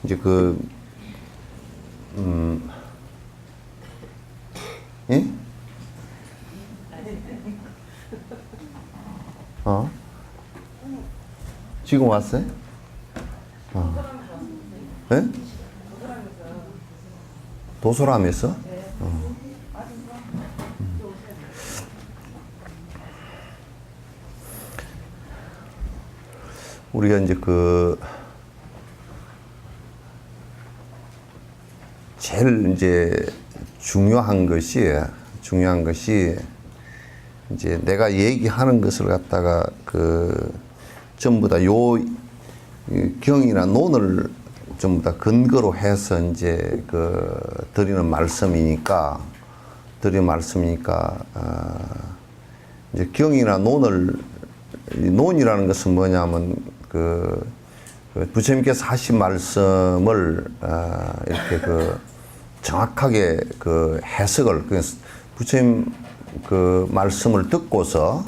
이제 예? 지금 왔어요? 예? 도서람에서? 우리가 이제 제일 이제 중요한 것이 이제 내가 얘기하는 것을 갖다가 전부 다 요 경이나 논을 전부 다 근거로 해서 이제 드리는 말씀이니까 이제 경이나 논이라는 것은 뭐냐면 부처님께서 하신 말씀을 이렇게 정확하게 해석을 부처님 말씀을 듣고서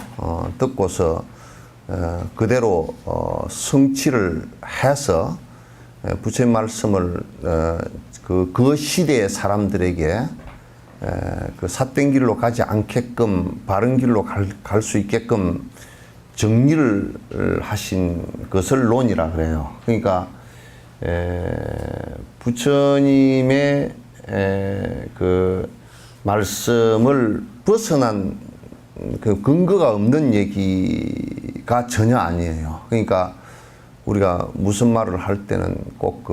그대로 성취를 해서 부처님 말씀을 그 시대의 사람들에게 삿된 길로 가지 않게끔 바른 길로 갈 수 있게끔 정리를 하신 것을 논이라 그래요. 그러니까 부처님의 말씀을 벗어난 근거가 없는 얘기가 전혀 아니에요. 그러니까 우리가 무슨 말을 할 때는 꼭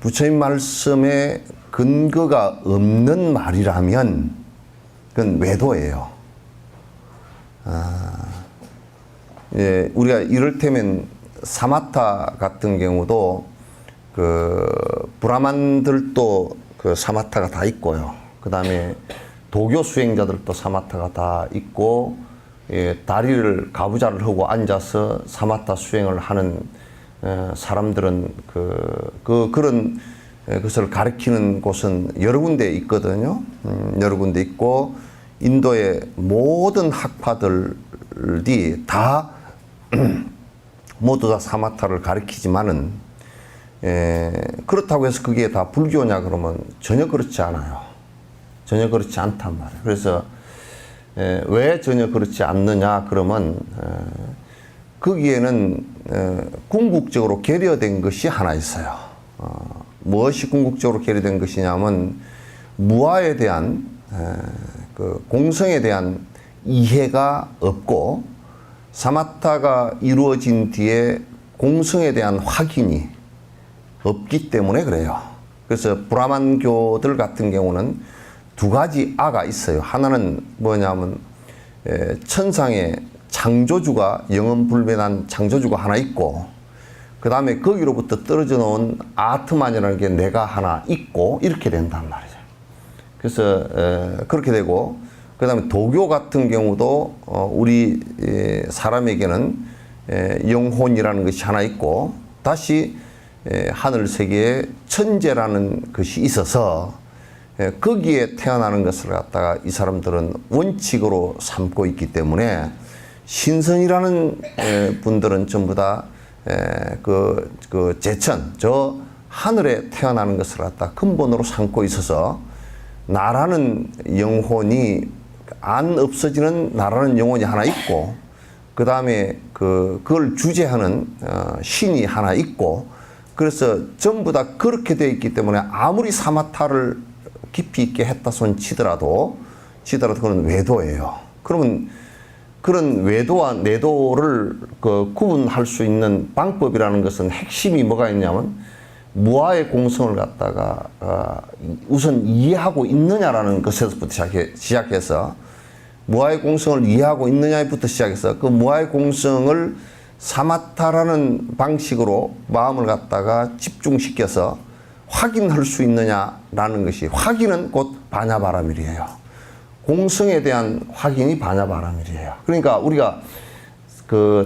부처님 말씀에 근거가 없는 말이라면 그건 외도예요. 우리가 이를테면 사마타 같은 경우도 브라만들도 사마타가 다 있고요. 그 다음에 도교 수행자들도 사마타가 다 있고, 다리를 가부좌를 하고 앉아서 사마타 수행을 하는 사람들은 그런 것을 가르치는 곳은 여러 군데 있거든요. 여러 군데 있고, 인도의 모든 학파들이 다 모두 다 사마타를 가르치지만은 그렇다고 해서 그게 다 불교냐 그러면 전혀 그렇지 않아요. 전혀 그렇지 않단 말이에요. 그래서 왜 전혀 그렇지 않느냐 그러면 거기에는 궁극적으로 계려된 것이 하나 있어요. 무엇이 궁극적으로 계려된 것이냐면 무아에 대한 공성에 대한 이해가 없고 사마타가 이루어진 뒤에 공성에 대한 확인이 없기 때문에 그래요. 그래서 브라만교들 같은 경우는 두 가지 아가 있어요. 하나는 뭐냐면 천상의 창조주가 영원불변한 창조주가 하나 있고, 그 다음에 거기로부터 떨어져 놓은 아트만이라는 게 내가 하나 있고, 이렇게 된단 말이죠. 그래서 그렇게 되고, 그 다음에 도교 같은 경우도 우리 사람에게는 영혼이라는 것이 하나 있고, 다시 하늘 세계에 천재라는 것이 있어서 거기에 태어나는 것을 갖다가 이 사람들은 원칙으로 삼고 있기 때문에 신선이라는 분들은 전부 다 제천, 저 하늘에 태어나는 것을 갖다 근본으로 삼고 있어서 나라는 영혼이 안 없어지는 나라는 영혼이 하나 있고, 그 다음에 그걸 주재하는 신이 하나 있고, 그래서 전부 다 그렇게 되어 있기 때문에 아무리 사마타를 깊이 있게 했다 손 치더라도 그건 외도예요. 그러면 그런 외도와 내도를 구분할 수 있는 방법이라는 것은 핵심이 뭐가 있냐면 무아의 공성을 갖다가 우선 이해하고 있느냐라는 것에서부터 시작해서 무아의 공성을 이해하고 있느냐부터 시작해서 그 무아의 공성을 사마타라는 방식으로 마음을 갖다가 집중시켜서 확인할 수 있느냐라는 것이, 확인은 곧 바냐바라밀이에요. 공성에 대한 확인이 바냐바라밀이에요. 그러니까 우리가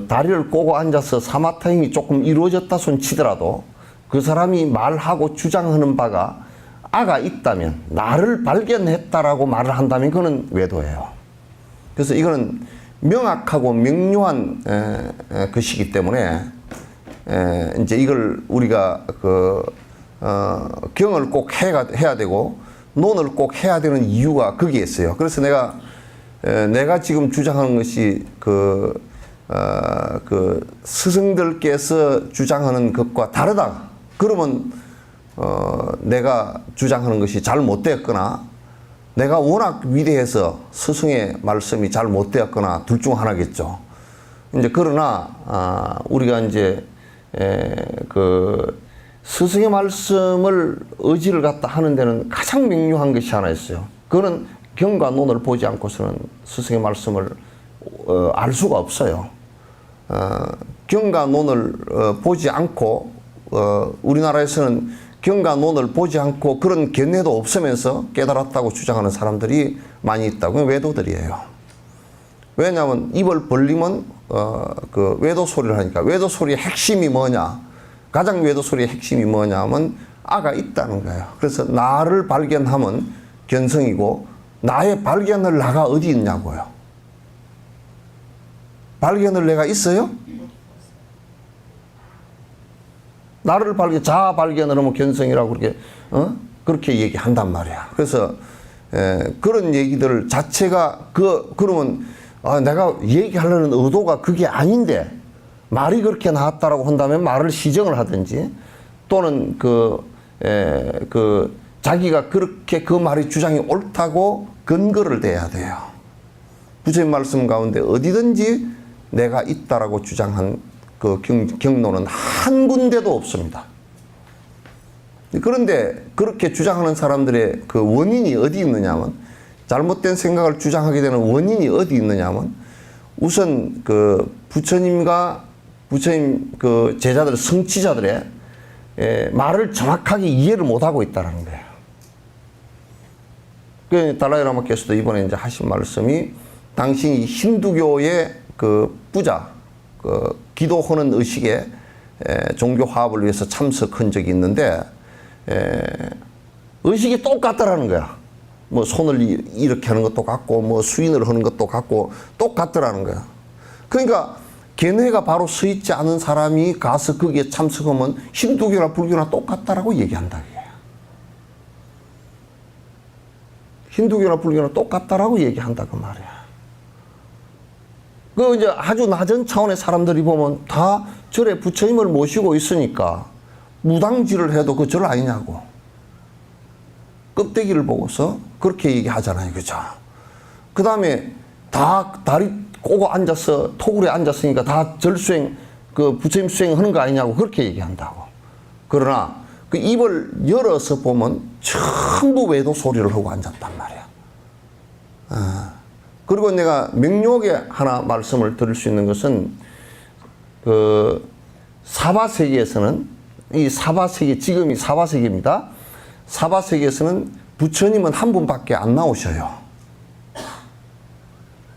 다리를 꼬고 앉아서 사마타 힘이 조금 이루어졌다 손 치더라도 그 사람이 말하고 주장하는 바가 아가 있다면, 나를 발견했다라고 말을 한다면 그거는 외도예요. 그래서 이거는 명확하고 명료한 것이기 때문에 이제 이걸 우리가 경을 꼭 해야 되고 논을 꼭 해야 되는 이유가 거기에 있어요. 그래서 내가 지금 주장하는 것이 그 스승들께서 주장하는 것과 다르다. 그러면 내가 주장하는 것이 잘 못되었거나 내가 워낙 위대해서 스승의 말씀이 잘 못되었거나 둘 중 하나겠죠. 이제 그러나 우리가 이제 그 스승의 말씀을 의지를 갖다 하는 데는 가장 명료한 것이 하나 있어요. 그거는 경과 논을 보지 않고서는 스승의 말씀을 알 수가 없어요. 경과 논을 보지 않고 우리나라에서는 경과 논을 보지 않고 그런 견해도 없으면서 깨달았다고 주장하는 사람들이 많이 있다고. 외도들이에요. 왜냐하면 입을 벌리면 그 외도 소리를 하니까. 외도 소리의 핵심이 뭐냐? 가장 외도 소리의 핵심이 뭐냐 하면 아가 있다는 거예요. 그래서 나를 발견하면 견성이고 나의 발견을 나가 어디 있냐고요. 발견을 내가 있어요? 나를 자아 발견을 하면 견성이라고 그렇게 얘기한단 말이야. 그래서 그런 얘기들 자체가 그러면 내가 얘기하려는 의도가 그게 아닌데 말이 그렇게 나왔다라고 한다면 말을 시정을 하든지 또는 자기가 그렇게 그 말이 주장이 옳다고 근거를 대야 돼요. 부처님 말씀 가운데 어디든지 내가 있다라고 주장한 그 경로는 한 군데도 없습니다. 그런데 그렇게 주장하는 사람들의 그 원인이 어디 있느냐면, 잘못된 생각을 주장하게 되는 원인이 어디 있느냐면, 우선 그 부처님과 부처님 그 제자들, 성취자들의 말을 정확하게 이해를 못하고 있다는 거예요. 그 달라이라마께서도 이번에 이제 하신 말씀이, 당신이 힌두교의 그 부자, 그 기도하는 의식에 종교 화합을 위해서 참석한 적이 있는데 의식이 똑같더라는 거야. 뭐 손을 이렇게 하는 것도 같고 뭐 수인을 하는 것도 같고 똑같더라는 거야. 그러니까 견해가 바로 서 있지 않은 사람이 가서 거기에 참석하면 힌두교나 불교나 똑같다라고 얘기한다. 힌두교나 불교나 똑같다라고 얘기한다 그 말이야. 그 이제 아주 낮은 차원의 사람들이 보면 다 절에 부처님을 모시고 있으니까 무당질을 해도 그 절 아니냐고. 껍데기를 보고서 그렇게 얘기하잖아요. 그죠? 그 다음에 다 다리 꼬고 앉아서 토굴에 앉았으니까 다 절수행, 그 부처님 수행하는 거 아니냐고 그렇게 얘기한다고. 그러나 그 입을 열어서 보면 전부 외도 소리를 하고 앉았단 말이야. 그리고 내가 명료하게 하나 말씀을 드릴 수 있는 것은, 그 사바세계에서는, 이 사바세계, 지금이 사바세계입니다. 사바세계에서는 부처님은 한 분밖에 안 나오셔요.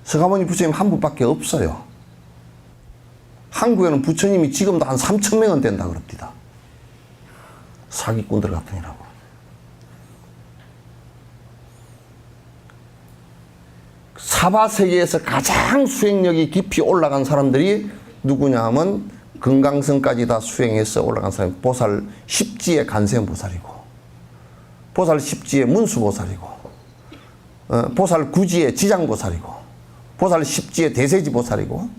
서가모니 부처님 한 분밖에 없어요. 한국에는 부처님이 지금도 한 3,000명은 된다 그럽니다. 사기꾼들 같으니라고. 사바세계에서 가장 수행력이 깊이 올라간 사람들이 누구냐 하면 금강성까지 다 수행해서 올라간 사람이 보살 10지의 간세음보살이고, 보살 10지의 문수보살이고, 보살 9지의 지장보살이고, 보살 10지의 대세지보살이고,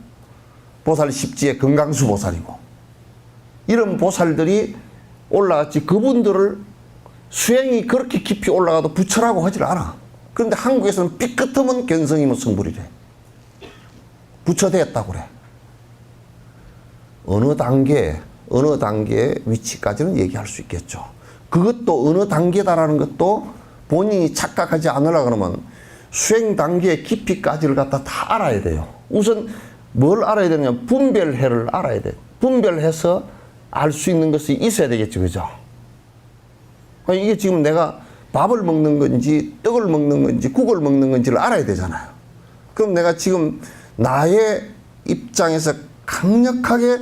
보살 10지의 금강수보살이고, 이런 보살들이 올라갔지. 그분들을 수행이 그렇게 깊이 올라가도 부처라고 하질 않아. 그런데 한국에서는 삐끗하면 견성이면 성불이래. 부처 되었다고 그래. 어느 단계의 위치까지는 얘기할 수 있겠죠. 그것도 어느 단계다라는 것도 본인이 착각하지 않으려고 그러면 수행 단계의 깊이까지를 갖다 다 알아야 돼요. 우선 뭘 알아야 되냐면 분별해를 알아야 돼. 분별해서 알 수 있는 것이 있어야 되겠죠. 그죠? 이게 지금 내가 밥을 먹는 건지 떡을 먹는 건지 국을 먹는 건지를 알아야 되잖아요. 그럼 내가 지금 나의 입장에서 강력하게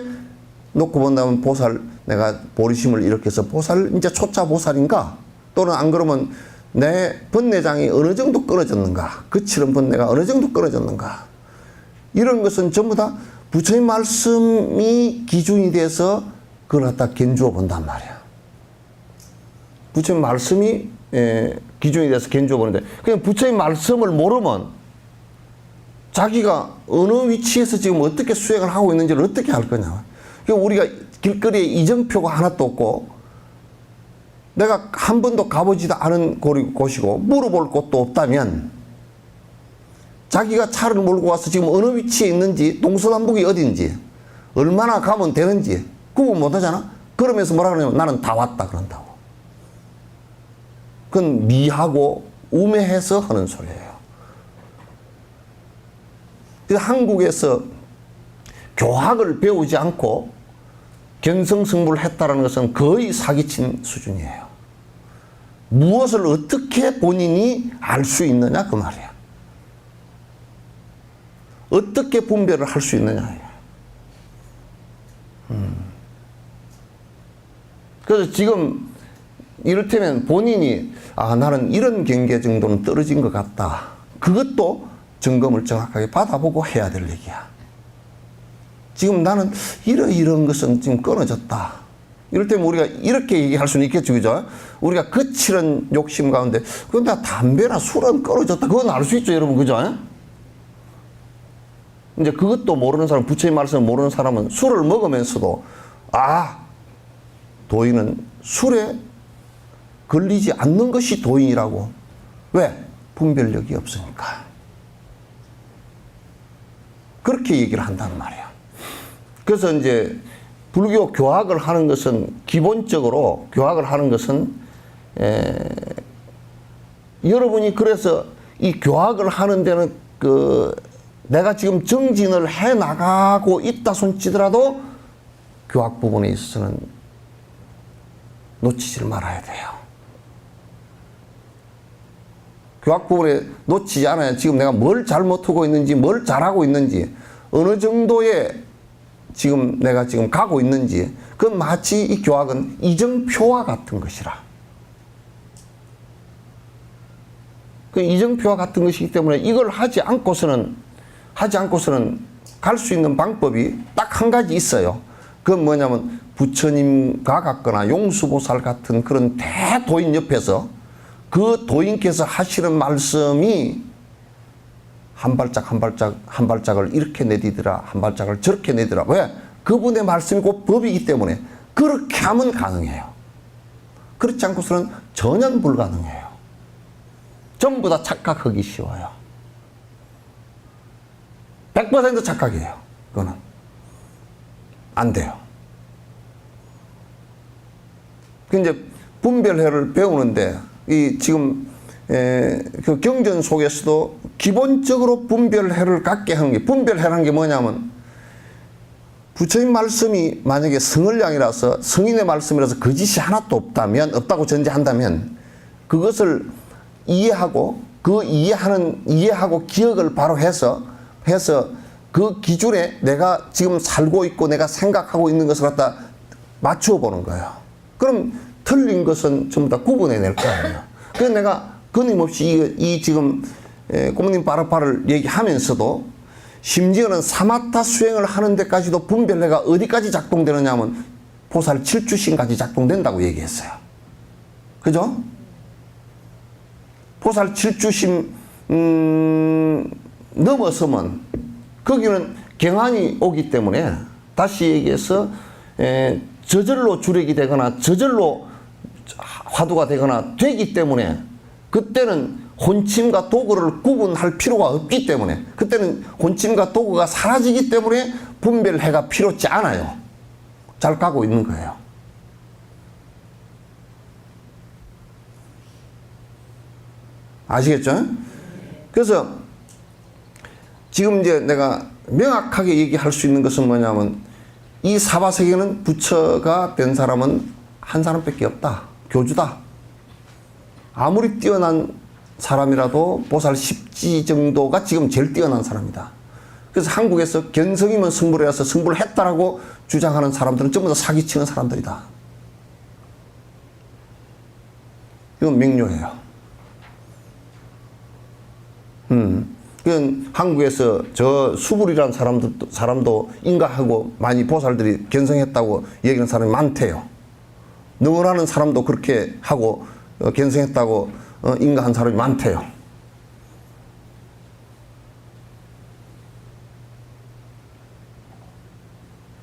놓고 본다면 보살, 내가 보리심을 이렇게 해서 보살, 이제 초짜 보살인가? 또는 안 그러면 내 번뇌장이 어느 정도 끊어졌는가? 거칠은 번뇌가 어느 정도 끊어졌는가? 이런 것은 전부 다 부처님 말씀이 기준이 돼서 그걸 갖다 견주어 본단 말이야. 부처님 말씀이 기준이 돼서 견주어 보는데, 그냥 부처님 말씀을 모르면 자기가 어느 위치에서 지금 어떻게 수행을 하고 있는지를 어떻게 알 거냐. 그러니까 우리가 길거리에 이정표가 하나도 없고, 내가 한 번도 가보지도 않은 곳이고 물어볼 곳도 없다면, 자기가 차를 몰고 와서 지금 어느 위치에 있는지, 동서남북이 어딘지, 얼마나 가면 되는지 구분 못 하잖아. 그러면서 뭐라 그러냐면 나는 다 왔다 그런다고. 그건 미하고 우매해서 하는 소리예요. 그래서 한국에서 교학을 배우지 않고 견성승부를 했다는 것은 거의 사기친 수준이에요. 무엇을 어떻게 본인이 알 수 있느냐 그 말이야. 어떻게 분별을 할 수 있느냐. 그래서 지금 이를테면 본인이 나는 이런 경계 정도는 떨어진 것 같다. 그것도 점검을 정확하게 받아보고 해야 될 얘기야. 지금 나는 이런 것은 지금 끊어졌다. 이럴 때면 우리가 이렇게 얘기할 수는 있겠죠, 그죠? 우리가 거칠은 욕심 가운데, 그런데 담배나 술은 끊어졌다. 그건 알 수 있죠, 여러분, 그죠? 이제 그것도 모르는 사람, 부처님 말씀을 모르는 사람은 술을 먹으면서도, 도인은 술에 걸리지 않는 것이 도인이라고. 왜? 분별력이 없으니까. 그렇게 얘기를 한단 말이야. 그래서 이제 불교 교학을 하는 것은, 기본적으로 교학을 하는 것은 여러분이 그래서 이 교학을 하는 데는 내가 지금 정진을 해 나가고 있다 손치더라도 교학 부분에 있어서는 놓치지 말아야 돼요. 교학 부분에 놓치지 않아야 지금 내가 뭘 잘못하고 있는지, 뭘 잘하고 있는지, 어느 정도의 지금 내가 지금 가고 있는지, 그건 마치 이 교학은 이정표와 같은 것이라. 그 이정표와 같은 것이기 때문에 이걸 하지 않고서는 갈 수 있는 방법이 딱 한 가지 있어요. 그건 뭐냐면 부처님과 같거나 용수보살 같은 그런 대도인 옆에서 그 도인께서 하시는 말씀이 한 발짝을 이렇게 내디더라, 한 발짝을 저렇게 내디더라. 왜? 그분의 말씀이 곧 법이기 때문에 그렇게 하면 가능해요. 그렇지 않고서는 전혀 불가능해요. 전부 다 착각하기 쉬워요. 100% 착각이에요. 그거는 안 돼요. 이제 분별해를 배우는데 지금 그 경전 속에서도 기본적으로 분별해를 갖게 하는 게, 분별해라는 게 뭐냐면 부처님 말씀이 만약에 성을량이라서, 성인의 말씀이라서 거짓이 하나도 없다고 전제한다면 그것을 이해하고 이해하고 기억을 바로 해서 그 기준에 내가 지금 살고 있고 내가 생각하고 있는 것을 갖다 맞추어 보는 거예요. 그럼 틀린 것은 전부 다 구분해낼 거 아니에요. 그래서 내가 끊임없이 이 지금 꼬님 빠르파를 얘기하면서도 심지어는 사마타 수행을 하는 데까지도 분별해가 어디까지 작동되느냐 하면 보살 7주신까지 작동된다고 얘기했어요. 그죠? 보살 7주신 넘어서면 거기는 경안이 오기 때문에, 다시 얘기해서 저절로 주력이 되거나 저절로 화두가 되거나 되기 때문에 그때는 혼침과 도구를 구분할 필요가 없기 때문에, 그때는 혼침과 도구가 사라지기 때문에 분별해가 필요치 않아요. 잘 가고 있는 거예요. 아시겠죠? 그래서 지금 이제 내가 명확하게 얘기할 수 있는 것은 뭐냐면 이 사바세계는 부처가 된 사람은 한 사람밖에 없다. 교주다. 아무리 뛰어난 사람이라도 보살 10지 정도가 지금 제일 뛰어난 사람이다. 그래서 한국에서 견성이면 승부를 해서 승부를 했다라고 주장하는 사람들은 전부 다 사기치는 사람들이다. 이건 명료해요. 그 한국에서 저 수불이라는 사람도 인가하고 많이 보살들이 견성했다고 얘기하는 사람이 많대요. 능원하는 사람도 그렇게 하고 견성했다고 인가한 사람이 많대요.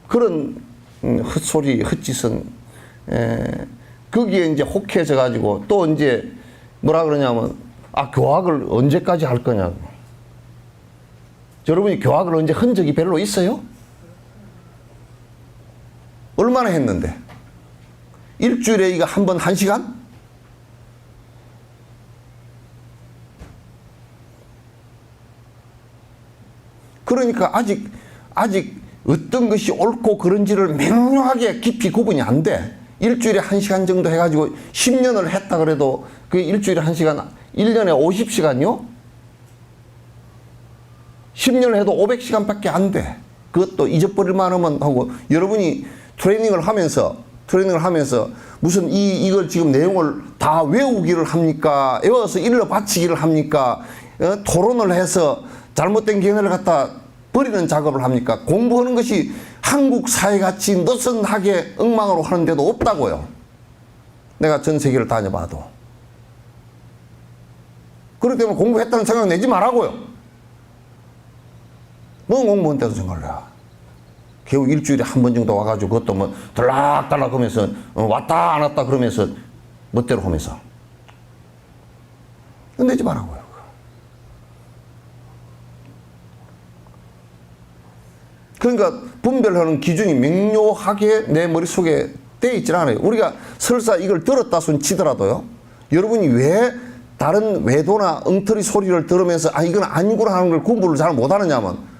그런 헛소리, 헛짓은 거기에 이제 혹해져 가지고 또 이제 뭐라 그러냐면 교학을 언제까지 할 거냐고. 여러분이 교학을 언제 한 적이 별로 있어요? 얼마나 했는데? 일주일에 이거 한 번 1시간? 그러니까 아직 어떤 것이 옳고 그른지를 명료하게 깊이 구분이 안 돼. 일주일에 1시간 정도 해가지고 10년을 했다 그래도 그 일주일에 1시간, 1년에 50시간요? 10년을 해도 500시간밖에 안 돼. 그것도 잊어버릴 만하면 하고, 여러분이 트레이닝을 하면서 무슨 이걸 지금 내용을 다 외우기를 합니까? 외워서 일러 바치기를 합니까? 토론을 해서 잘못된 견해를 갖다 버리는 작업을 합니까? 공부하는 것이 한국 사회같이 느슨하게 엉망으로 하는 데도 없다고요. 내가 전 세계를 다녀봐도. 그렇기 때문에 공부했다는 생각 내지 말라고요. 뭐 공부한다고 생각을 해. 겨우 일주일에 한 번 정도 와가지고 그것도 뭐 들락달락 하면서 왔다 안 왔다 그러면서 멋대로 하면서. 내지 말라고요. 그러니까 분별하는 기준이 명료하게 내 머릿속에 떼어 있질 않아요. 우리가 설사 이걸 들었다 손 치더라도요. 여러분이 왜 다른 외도나 엉터리 소리를 들으면서 이건 아니구나 하는 걸 공부를 잘 못하느냐면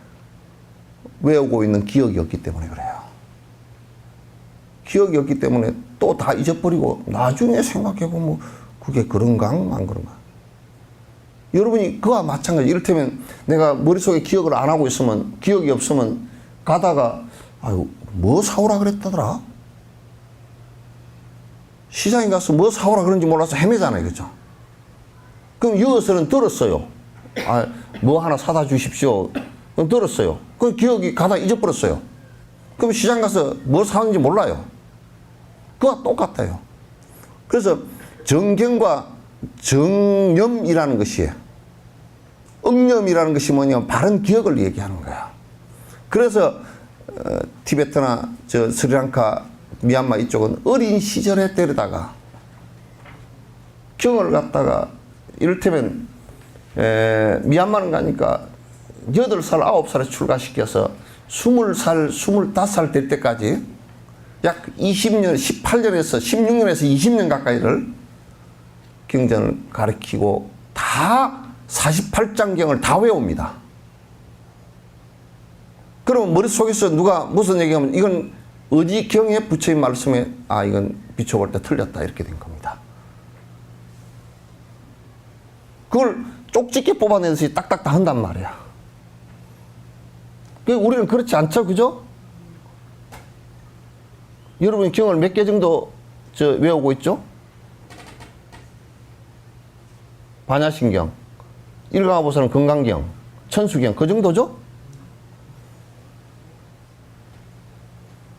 외우고 있는 기억이 없기 때문에 그래요. 기억이 없기 때문에 또 다 잊어버리고 나중에 생각해보면 그게 그런가 안 그런가. 여러분이 그와 마찬가지. 이를테면 내가 머릿속에 기억을 안 하고 있으면, 기억이 없으면 가다가 뭐 사오라 그랬다더라? 시장에 가서 뭐 사오라 그런지 몰라서 헤매잖아요. 그죠? 그럼 여기서는 들었어요. 뭐 하나 사다 주십시오. 그럼 들었어요. 그 기억이 가다 잊어버렸어요. 그럼 시장 가서 뭐 사는지 몰라요. 그와 똑같아요. 그래서 정경과 정념이라는 것이에요. 억념이라는 것이 뭐냐면 바른 기억을 얘기하는 거야. 그래서 티베트나 스리랑카, 미얀마 이쪽은 어린 시절에 데려다가 경을 갖다가 이를테면 미얀마는 가니까 8살, 9살에 출가시켜서 20살, 25살 될 때까지 약 20년, 18년에서 16년에서 20년 가까이를 경전을 가르치고 다 48장경을 다 외웁니다. 그러면 머릿속에서 누가 무슨 얘기하면 이건 어디 경에 부처님 말씀에 이건 비춰볼 때 틀렸다 이렇게 된 겁니다. 그걸 쪽집게 뽑아내듯이 딱딱 다 한단 말이야. 우리는 그렇지 않죠, 그죠? 여러분이 경을 몇 개 정도 외우고 있죠? 반야신경, 일강화보살은 건강경, 천수경, 그 정도죠?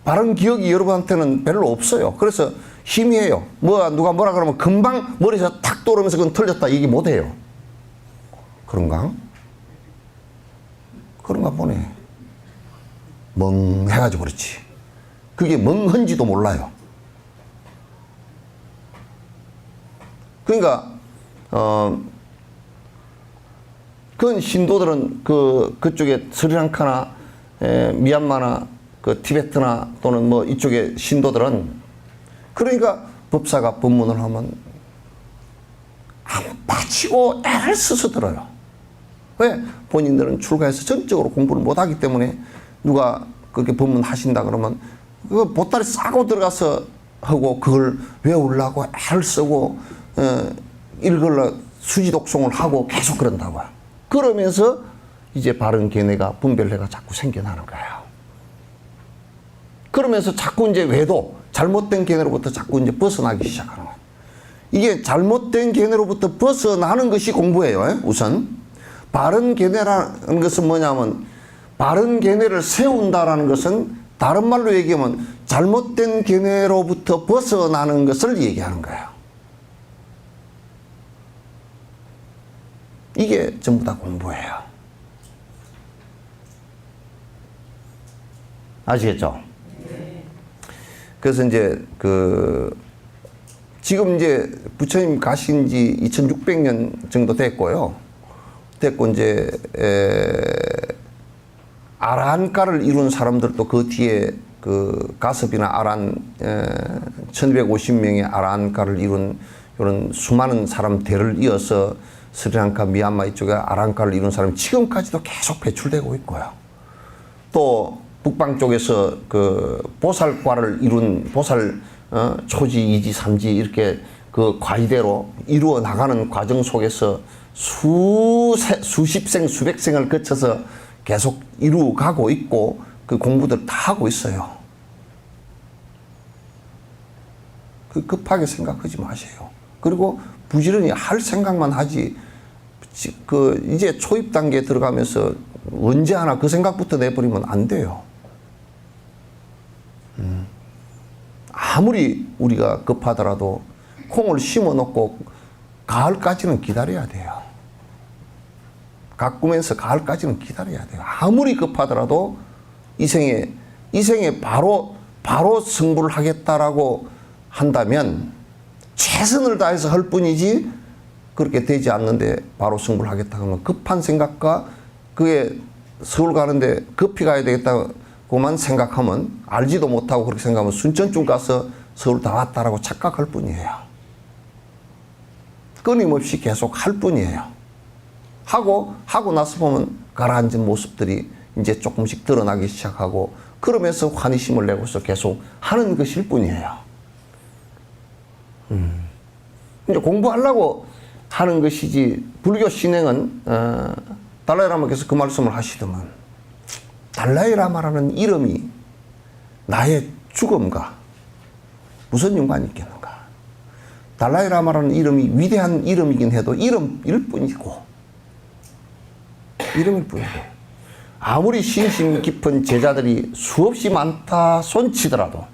바른 기억이 여러분한테는 별로 없어요. 그래서 희미해요. 누가 뭐라 그러면 금방 머리에서 탁 떠오르면서 그건 틀렸다 얘기 못해요. 그런가? 그런가 보네. 멍해가지고 그렇지. 그게 멍한지도 몰라요. 그러니까 그건 신도들은 그쪽에 스리랑카나 미얀마나 티베트나 또는 뭐 이쪽의 신도들은 그러니까 법사가 법문을 하면 안 빠지고 애를 써서 들어요. 왜? 본인들은 출가해서 전적으로 공부를 못하기 때문에 누가 그렇게 법문하신다 그러면 그 보따리 싸고 들어가서 하고 그걸 외우려고 애를 쓰고 읽으려 수지독송을 하고 계속 그런다고요. 그러면서 이제 바른 견해가 분별해가 자꾸 생겨나는 거예요. 그러면서 자꾸 이제 외도, 잘못된 견해로부터 자꾸 이제 벗어나기 시작하는 거예요. 이게 잘못된 견해로부터 벗어나는 것이 공부예요. 우선 바른 견해라는 것은 뭐냐면 바른 견해를 세운다라는 것은 다른 말로 얘기하면 잘못된 견해로부터 벗어나는 것을 얘기하는 거예요. 이게 전부 다 공부예요. 아시겠죠? 그래서 이제 지금 이제 부처님 가신 지 2600년 정도 됐고요. 이제 아라한가를 이룬 사람들도 그 뒤에 가섭이나 아란 1250명의 아라한가를 이룬 이런 수많은 사람 대를 이어서 스리랑카, 미얀마 이쪽에 아라한가를 이룬 사람이 지금까지도 계속 배출되고 있고요. 또 북방 쪽에서 보살과를 이룬 보살 초지, 이지, 삼지 이렇게 과이대로 이루어 나가는 과정 속에서 수십 생, 수백 생을 거쳐서 계속 이루어가고 있고 그 공부들 다 하고 있어요. 급하게 생각하지 마세요. 그리고 부지런히 할 생각만 하지 이제 초입 단계에 들어가면서 언제 하나 그 생각부터 내버리면 안 돼요. 아무리 우리가 급하더라도 콩을 심어 놓고 가을까지는 기다려야 돼요. 가꾸면서 가을까지는 기다려야 돼요. 아무리 급하더라도 이 생에 바로 승부를 하겠다라고 한다면 최선을 다해서 할 뿐이지 그렇게 되지 않는데 바로 승부를 하겠다 하면 급한 생각과 그게 서울 가는데 급히 가야 되겠다고만 생각하면 알지도 못하고 그렇게 생각하면 순천쯤 가서 서울 다 왔다라고 착각할 뿐이에요. 끊임없이 계속 할 뿐이에요. 하고 나서 보면 가라앉은 모습들이 이제 조금씩 드러나기 시작하고 그러면서 환희심을 내고서 계속 하는 것일 뿐이에요. 이제 공부하려고 하는 것이지 불교 신행은 달라이라마께서 그 말씀을 하시더만 달라이라마라는 이름이 나의 죽음과 무슨 연관이 있겠는가. 달라이라마라는 이름이 위대한 이름이긴 해도 이름일 뿐이고 아무리 신심 깊은 제자들이 수없이 많다 손치더라도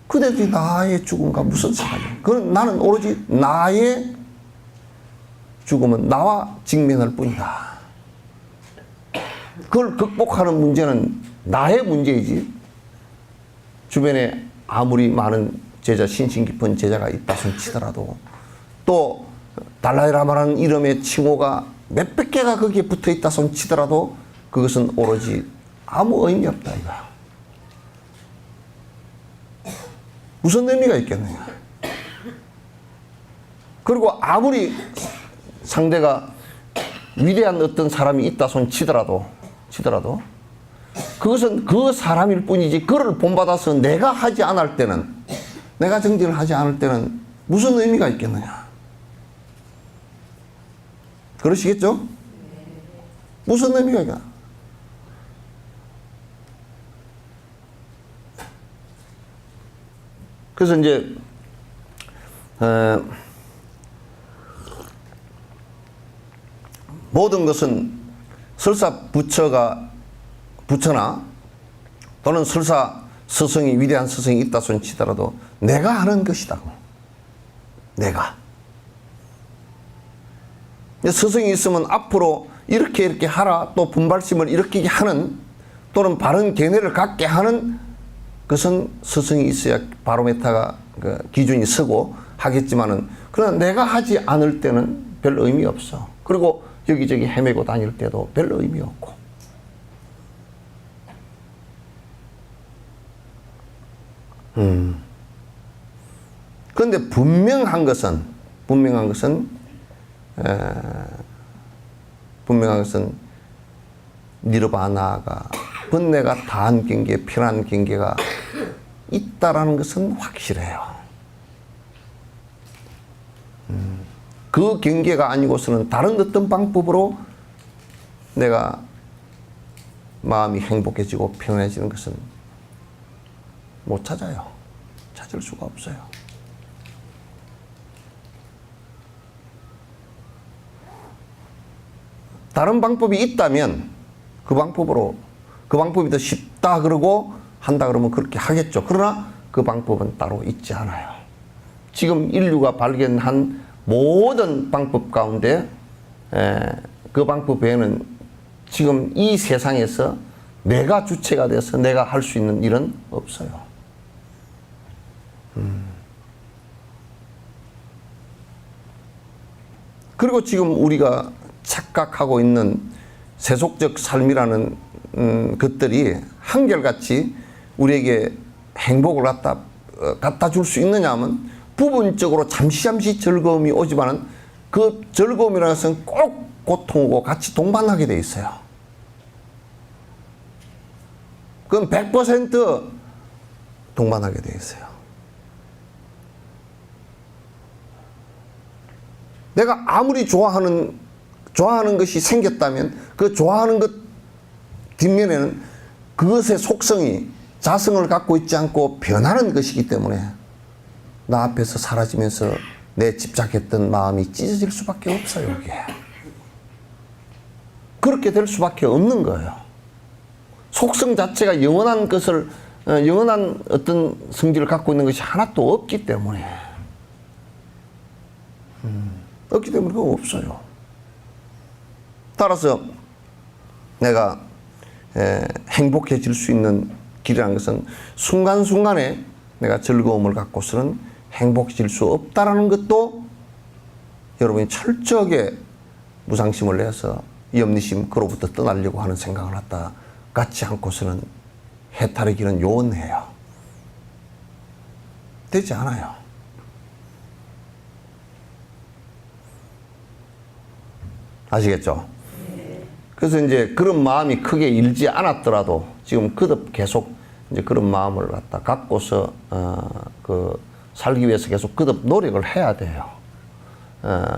그들이 나의 죽음과 무슨 상관이야. 그건 나는 오로지 나의 죽음은 나와 직면할 뿐이다. 그걸 극복하는 문제는 나의 문제이지 주변에 아무리 많은 제자, 신심 깊은 제자가 있다 손치더라도 또 달라이라마라는 이름의 칭호가 몇백 개가 거기에 붙어 있다 손치더라도 그것은 오로지 아무 의미 없다 이거야. 무슨 의미가 있겠느냐. 그리고 아무리 상대가 위대한 어떤 사람이 있다 손치더라도 그것은 그 사람일 뿐이지 그를 본받아서 내가 하지 않을 때는 내가 정진을 하지 않을 때는 무슨 의미가 있겠느냐. 그러시겠죠? 무슨 의미가 있나? 그래서 이제 모든 것은 설사 부처나 또는 설사 스승이 위대한 스승이 있다 손치더라도 내가 하는 것이다. 내가. 스승이 있으면 앞으로 이렇게 하라 또 분발심을 일으키게 하는 또는 바른 견해를 갖게 하는 그것은 스승이 있어야 바로메타가 기준이 서고 하겠지만은 그러나 내가 하지 않을 때는 별 의미 없어. 그리고 여기저기 헤매고 다닐 때도 별 의미 없고. 그런데 분명한 것은 니르바나가 번뇌가 다한 경계, 편한 경계가 있다라는 것은 확실해요. 그 경계가 아니고서는 다른 어떤 방법으로 내가 마음이 행복해지고 편해지는 것은 못 찾아요. 찾을 수가 없어요. 다른 방법이 있다면 그 방법이 더 쉽다 그러고 한다 그러면 그렇게 하겠죠. 그러나 그 방법은 따로 있지 않아요. 지금 인류가 발견한 모든 방법 가운데 그 방법 외에는 지금 이 세상에서 내가 주체가 돼서 내가 할 수 있는 일은 없어요. 그리고 지금 우리가 착각하고 있는 세속적 삶이라는 것들이 한결같이 우리에게 행복을 갖다 줄 수 있느냐 하면 부분적으로 잠시 즐거움이 오지만은 그 즐거움이라는 것은 꼭 고통과 같이 동반하게 돼 있어요. 그건 100% 동반하게 돼 있어요. 내가 아무리 좋아하는 것이 생겼다면 그 좋아하는 것 뒷면에는 그것의 속성이 자성을 갖고 있지 않고 변하는 것이기 때문에 나 앞에서 사라지면서 내 집착했던 마음이 찢어질 수밖에 없어요. 이게. 그렇게 될 수밖에 없는 거예요. 속성 자체가 영원한 어떤 성질을 갖고 있는 것이 하나도 없기 때문에 그거 없어요. 따라서 내가 행복해질 수 있는 길이라는 것은 순간순간에 내가 즐거움을 갖고서는 행복해질 수 없다라는 것도 여러분이 철저하게 무상심을 내서 염리심 그로부터 떠나려고 하는 생각을 갖지 않고서는 해탈의 길은 요원해요. 되지 않아요. 아시겠죠? 그래서 이제 그런 마음이 크게 일지 않았더라도 지금 거듭 계속 이제 그런 마음을 갖고서 살기 위해서 계속 거듭 노력을 해야 돼요.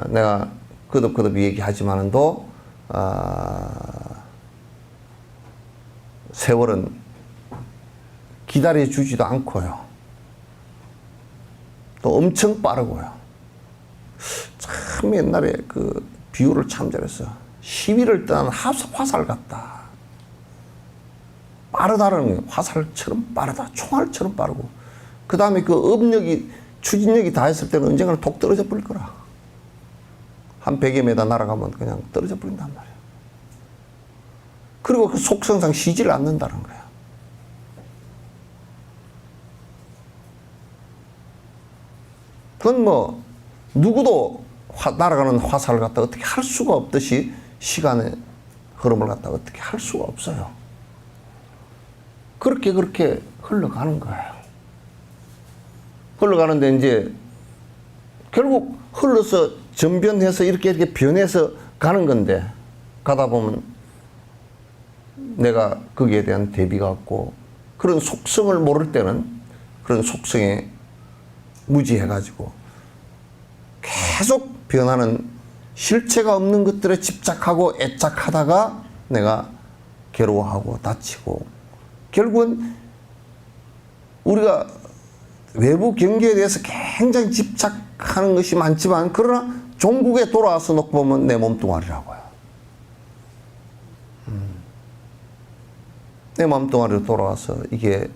내가 거듭 얘기하지만은도 세월은 기다려주지도 않고요. 또 엄청 빠르고요. 참 옛날에 그 비유를 참 잘했어. 시위를 떠난 화살 같다. 빠르다는 거예요. 화살처럼 빠르다. 총알처럼 빠르고. 그 다음에 그 업력이, 추진력이 다 했을 때는 언젠가는 톡 떨어져 버릴 거라. 한 100여 미터 날아가면 그냥 떨어져 버린단 말이야. 그리고 그 속성상 쉬지를 않는다는 거야. 그건 뭐, 누구도 날아가는 화살을 갖다 어떻게 할 수가 없듯이 시간의 흐름을 갖다 어떻게 할 수가 없어요. 그렇게 흘러가는 거예요. 흘러가는데 이제 결국 흘러서 전변해서 이렇게 변해서 가는 건데 가다 보면 내가 거기에 대한 대비가 없고 그런 속성을 모를 때는 그런 속성에 무지해가지고 계속 변하는 실체가 없는 것들에 집착하고 애착하다가 내가 괴로워하고 다치고 결국은 우리가 외부 경계에 대해서 굉장히 집착하는 것이 많지만 그러나 종국에 돌아와서 놓고 보면 내 몸뚱아리라고요. 내 몸뚱아리로 돌아와서 이게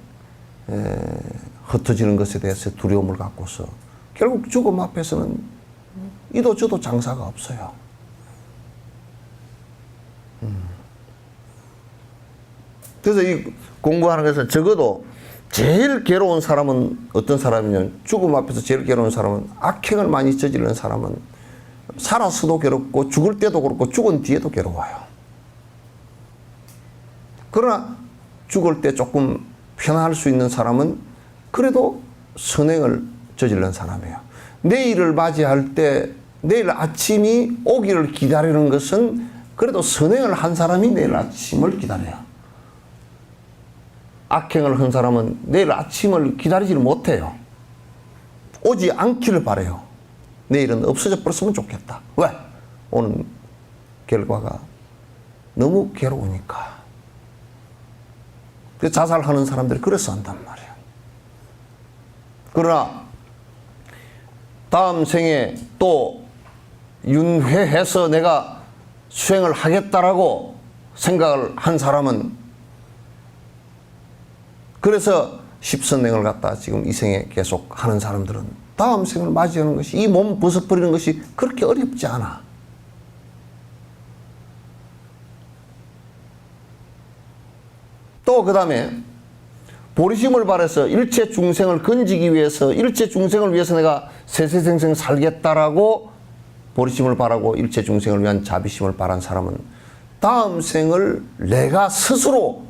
흩어지는 것에 대해서 두려움을 갖고서 결국 죽음 앞에서는 이도 저도 장사가 없어요. 그래서 이 공부하는 것은 적어도 제일 괴로운 사람은 어떤 사람이냐면 죽음 앞에서 제일 괴로운 사람은 악행을 많이 저지르는 사람은 살아서도 괴롭고 죽을 때도 그렇고 죽은 뒤에도 괴로워요. 그러나 죽을 때 조금 편할 수 있는 사람은 그래도 선행을 저지르는 사람이에요. 내일을 맞이할 때 내일 아침이 오기를 기다리는 것은 그래도 선행을 한 사람이 내일 아침을 기다려요. 악행을 한 사람은 내일 아침을 기다리지를 못해요. 오지 않기를 바라요. 내일은 없어져 버렸으면 좋겠다. 왜? 오는 결과가 너무 괴로우니까. 그래서 자살하는 사람들이 그래서 한단 말이에요. 그러나 다음 생에 또 윤회해서 내가 수행을 하겠다라고 생각을 한 사람은 그래서 십선행을 갖다 지금 이 생에 계속 하는 사람들은 다음 생을 맞이하는 것이 이 몸 벗어버리는 것이 그렇게 어렵지 않아. 또 그 다음에 보리심을 발해서 일체 중생을 건지기 위해서 일체 중생을 위해서 내가 세세생생 살겠다라고 보리심을 바라고 일체 중생을 위한 자비심을 바란 사람은 다음 생을 내가 스스로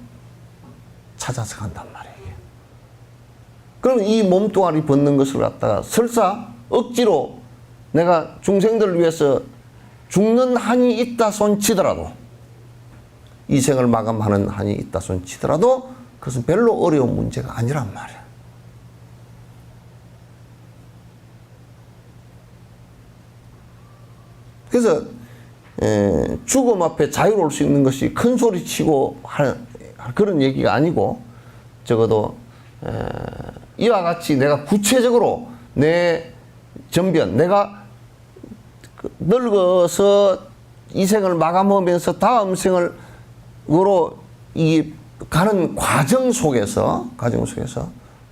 찾아서 간단 말이에요. 그럼 이 몸뚱아리 벗는 것을 갖다가 설사 억지로 내가 중생들을 위해서 죽는 한이 있다 손치더라도 이 생을 마감하는 한이 있다 손치더라도 그것은 별로 어려운 문제가 아니란 말이야. 그래서 죽음 앞에 자유로울 수 있는 것이 큰 소리 치고 할 그런 얘기가 아니고 적어도 이와 같이 내가 구체적으로 내 전변, 내가 늙어서 이 생을 마감하면서 다음 생으로 이 가는 과정 속에서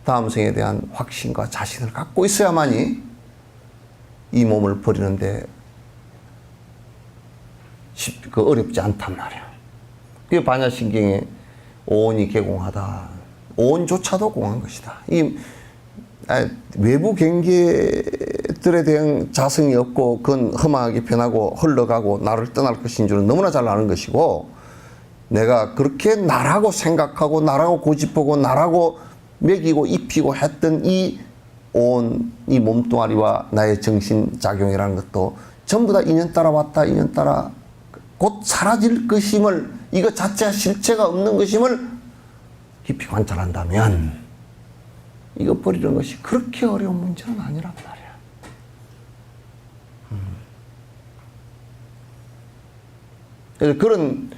다음 생에 대한 확신과 자신을 갖고 있어야만이 이 몸을 버리는데 어렵지 않단 말이야. 그게 반야신경에 오온이 개공하다. 오온조차도 공한 것이다. 외부 경계들에 대한 자성이 없고 그건 험하게 변하고 흘러가고 나를 떠날 것인 줄은 너무나 잘 아는 것이고 내가 그렇게 나라고 생각하고 나라고 고집하고 나라고 먹이고 입히고 했던 이 몸뚱아리와 나의 정신작용이라는 것도 전부 다 인연 따라 왔다 인연 따라 곧 사라질 것임을 이것 자체가 실체가 없는 것임을 깊이 관찰한다면 이거 버리는 것이 그렇게 어려운 문제는 아니란 말이야. 그래서 그런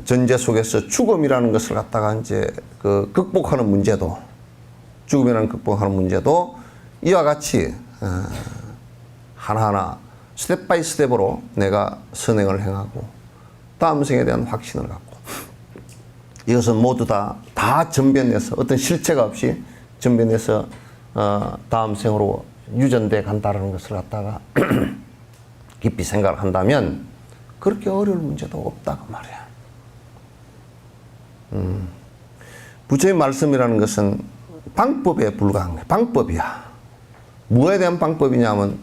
전제 속에서 죽음이라는 것을 갖다가 이제 극복하는 문제도 죽음이라는 극복하는 문제도 이와 같이 하나하나 스텝 바이 스텝으로 내가 선행을 행하고 다음 생에 대한 확신을 갖고 이것은 모두 다 전변해서 어떤 실체가 없이 전변해서 다음 생으로 유전돼 간다는 것을 갖다가 깊이 생각을 한다면 그렇게 어려울 문제도 없다고 말이야. 부처의 말씀이라는 것은 방법에 불과한 거야. 방법이야. 뭐에 대한 방법이냐면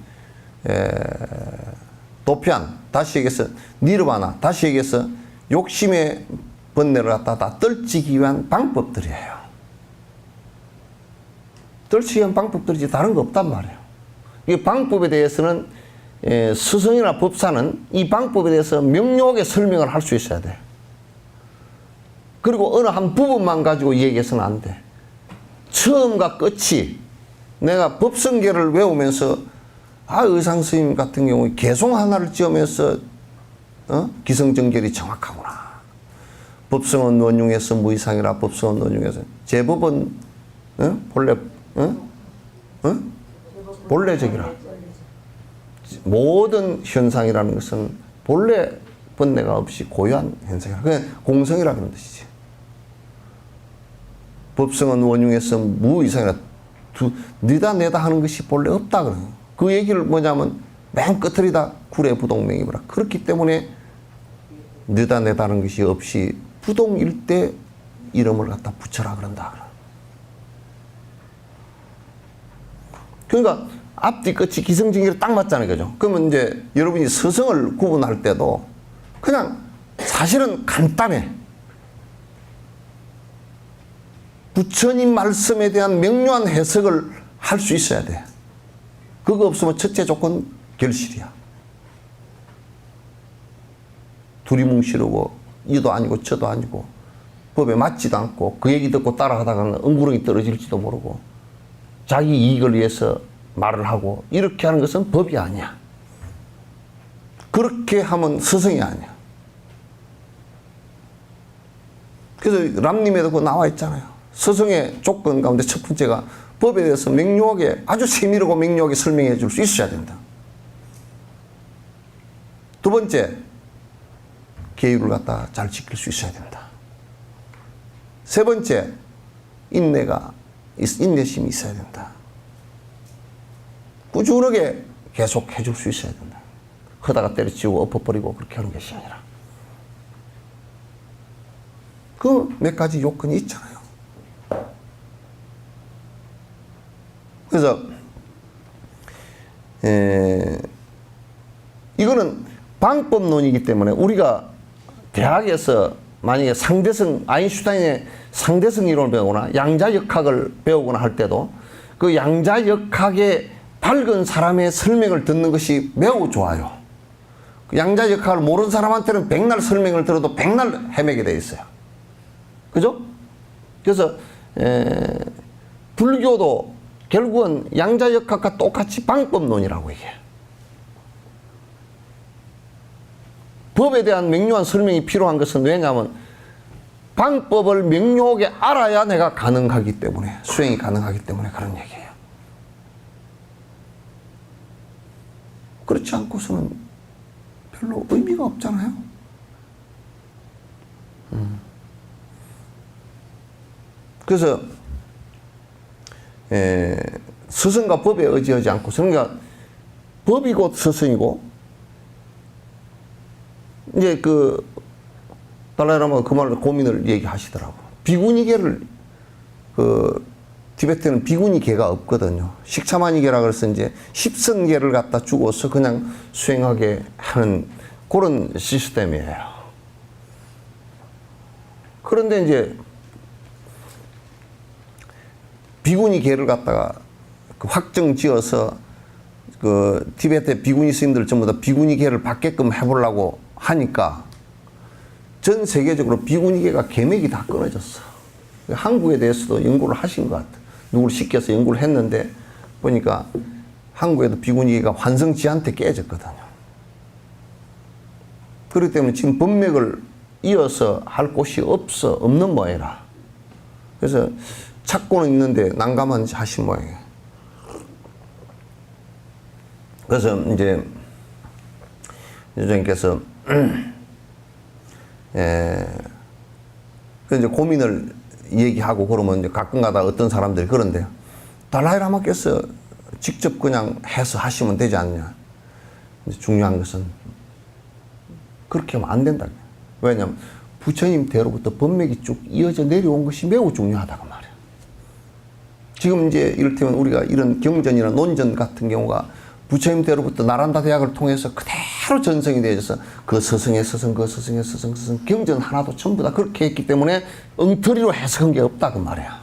도피한, 다시 얘기해서 니르바나, 다시 얘기해서 욕심의 번뇌를 갖다 다 떨치기 위한 방법들이에요. 떨치기 위한 방법들이지 다른 거 없단 말이에요. 이 방법에 대해서는 스승이나 법사는 이 방법에 대해서 명료하게 설명을 할 수 있어야 돼. 그리고 어느 한 부분만 가지고 얘기해서는 안 돼. 처음과 끝이 내가 법성계를 외우면서 의상 스님 같은 경우에 개송 하나를 지으면서 기성정결이 정확하구나. 법성은 원흉에서 무이상이라 법성은 원흉에서 제법은 본래적이라. 모든 현상이라는 것은 본래 번뇌가 없이 고유한 현상이라. 그냥 공성이라 그런 뜻이지. 법성은 원흉에서 무이상이라. 너다 내다 하는 것이 본래 없다 그러는. 그 얘기를 뭐냐면 맨 끝을이다 구례부동명이라. 그렇기 때문에 너다 내다 하는 것이 없이 부동일 때 이름을 갖다 붙여라 그런다. 그러니까 앞뒤 끝이 기성정결이 딱 맞잖아요. 그죠? 그러면 이제 여러분이 서성을 구분할 때도 그냥 사실은 간단해. 부처님 말씀에 대한 명료한 해석을 할 수 있어야 돼. 그거 없으면 첫째 조건 결실이야. 둘이 뭉시르고 이도 아니고 저도 아니고 법에 맞지도 않고 그 얘기 듣고 따라하다가는 엉구렁이 떨어질지도 모르고 자기 이익을 위해서 말을 하고 이렇게 하는 것은 법이 아니야. 그렇게 하면 스승이 아니야. 그래서 람님에도 그거 나와 있잖아요. 스승의 조건 가운데 첫 번째가 법에 대해서 명료하게 아주 세밀하고 명료하게 설명해 줄 수 있어야 된다. 두 번째, 계율을 갖다 잘 지킬 수 있어야 된다. 세 번째, 인내심이 있어야 된다. 꾸준하게 계속 해줄 수 있어야 된다. 하다가 때려치우고 엎어버리고 그렇게 하는 것이 아니라. 그 몇 가지 요건이 있잖아요. 그래서 이거는 방법론이기 때문에 우리가 대학에서 만약에 아인슈타인의 상대성 이론을 배우거나 양자역학을 배우거나 할 때도 그 양자역학의 밝은 사람의 설명을 듣는 것이 매우 좋아요. 그 양자역학을 모르는 사람한테는 백날 설명을 들어도 백날 헤매게 돼 있어요. 그죠? 그래서 불교도 결국은 양자역학과 똑같이 방법론이라고 이게. 법에 대한 명료한 설명이 필요한 것은 왜냐하면 방법을 명료하게 알아야 내가 가능하기 때문에, 수행이 가능하기 때문에 그런 얘기예요. 그렇지 않고서는 별로 의미가 없잖아요. 그래서 스승과 법에 의지하지 않고, 그러니까 법이 곧 스승이고, 이제 달라이라마가 그 말을 고민을 얘기하시더라고. 비구니계를, 티베트는 비구니계가 없거든요. 식차마니계라 그래서 이제 십선계를 갖다 주고서 그냥 수행하게 하는 그런 시스템이에요. 그런데 이제 비구니계를 갖다가 확정 지어서 티베트 비구니 스님들 전부 다 비구니계를 받게끔 해보려고 하니까 전 세계적으로 비구니계가 계맥이 다 끊어졌어. 한국에 대해서도 연구를 하신 것 같아. 누구를 시켜서 연구를 했는데 보니까 한국에도 비구니계가 환성지한테 깨졌거든요. 그렇기 때문에 지금 법맥을 이어서 할 곳이 없는 모양이라. 그래서 찾고는 있는데 난감한 하신 모양이에요. 그래서 이제 교수님께서 이제 고민을 얘기하고 그러면 이제 가끔가다 어떤 사람들이 그런데요. 달라이라마께서 직접 그냥 해서 하시면 되지 않냐. 중요한 것은 그렇게 하면 안 된다. 왜냐하면 부처님 때로부터 법맥이 쭉 이어져 내려온 것이 매우 중요하다고 말이에요. 지금 이제 이를테면 우리가 이런 경전이나 논전 같은 경우가 부처님 때로부터 나란다 대학을 통해서 그대로 전성이 되어져서 그 스승의 스승, 그 스승의 스승, 스승, 경전 하나도 전부 다 그렇게 했기 때문에 엉터리로 해석한 게 없다 그 말이야.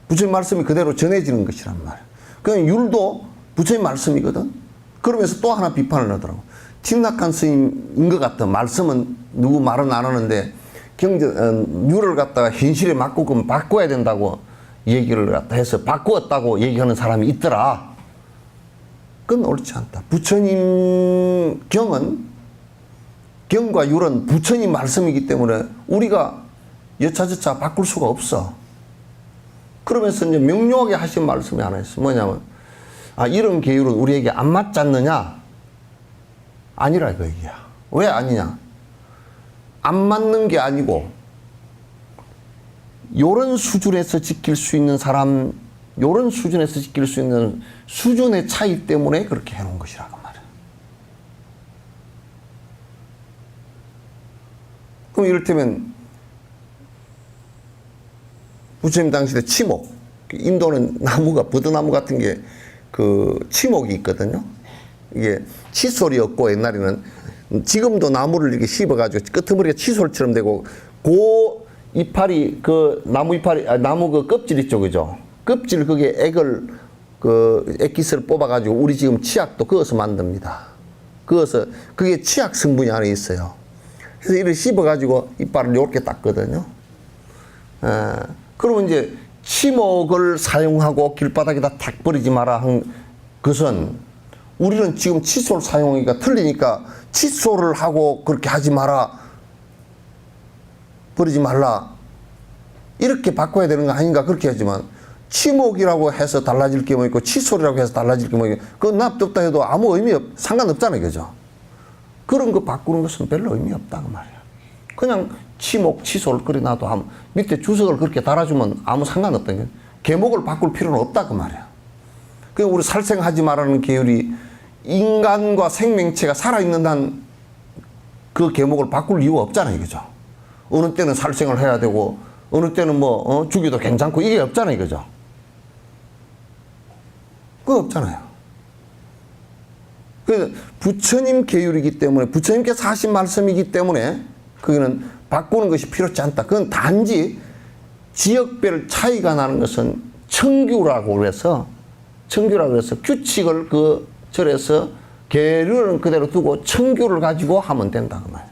부처님 말씀이 그대로 전해지는 것이란 말이야. 그냥 율도 부처님 말씀이거든. 그러면서 또 하나 비판을 하더라고. 틱낙한 스님인 것 같아. 말씀은 누구 말은 안 하는데 율을 갖다가 현실에 맞고 그럼 바꿔야 된다고 얘기를 갖다 해서 바꾸었다고 얘기하는 사람이 있더라. 그건 옳지 않다. 부처님 경과 율은 부처님 말씀이기 때문에 우리가 여차저차 바꿀 수가 없어. 그러면서 이제 명료하게 하신 말씀이 하나 있어. 뭐냐면, 이런 계율은 우리에게 안 맞지 않느냐? 아니라 그 얘기야. 왜 아니냐? 안 맞는 게 아니고, 요런 수준에서 지킬 수 있는 사람, 요런 수준에서 지킬 수 있는 수준의 차이 때문에 그렇게 해놓은 것이라고 말이야. 그럼 이를테면, 부처님 당시에 치목, 인도는 나무가, 버드나무 같은 게 치목이 있거든요. 이게 칫솔이 없고 옛날에는 지금도 나무를 이렇게 씹어가지고 끄트머리가 칫솔처럼 되고 이파리, 나무 이파리, 나무 껍질 있죠, 그죠? 껍질, 그게 액기스를 뽑아가지고 우리 지금 치약도 그어서 만듭니다. 그게 치약 성분이 안에 있어요. 그래서 이를 씹어가지고 이빨을 이렇게 닦거든요. 그러면 이제 치목을 사용하고 길바닥에다 탁 버리지 마라 한 것은 우리는 지금 칫솔 사용하기가 틀리니까 칫솔을 하고 그렇게 하지 마라. 버리지 말라. 이렇게 바꿔야 되는 거 아닌가 그렇게 하지만 치목이라고 해서 달라질 게 뭐 있고 칫솔이라고 해서 달라질 게 뭐 있고 그건 납득다 해도 아무 의미 상관없잖아요. 그죠? 그런 거 바꾸는 것은 별로 의미 없다 그 말이야. 그냥 치목 치솔 그래 놔도 밑에 주석을 그렇게 달아주면 아무 상관없다. 계목을 바꿀 필요는 없다 그 말이야. 그냥 우리 살생하지 말라는 계율이 인간과 생명체가 살아있는 한 그 계목을 바꿀 이유가 없잖아요. 그죠? 어느 때는 살생을 해야 되고 어느 때는 죽여도 괜찮고 이게 없잖아요. 그죠? 그거 없잖아요. 그래서 부처님 계율이기 때문에 부처님께서 하신 말씀이기 때문에 거기는 바꾸는 것이 필요치 않다. 그건 단지 지역별 차이가 나는 것은 청규라고 그래서 규칙을 그 절에서 계율은 그대로 두고 청규를 가지고 하면 된다 그 말이에요.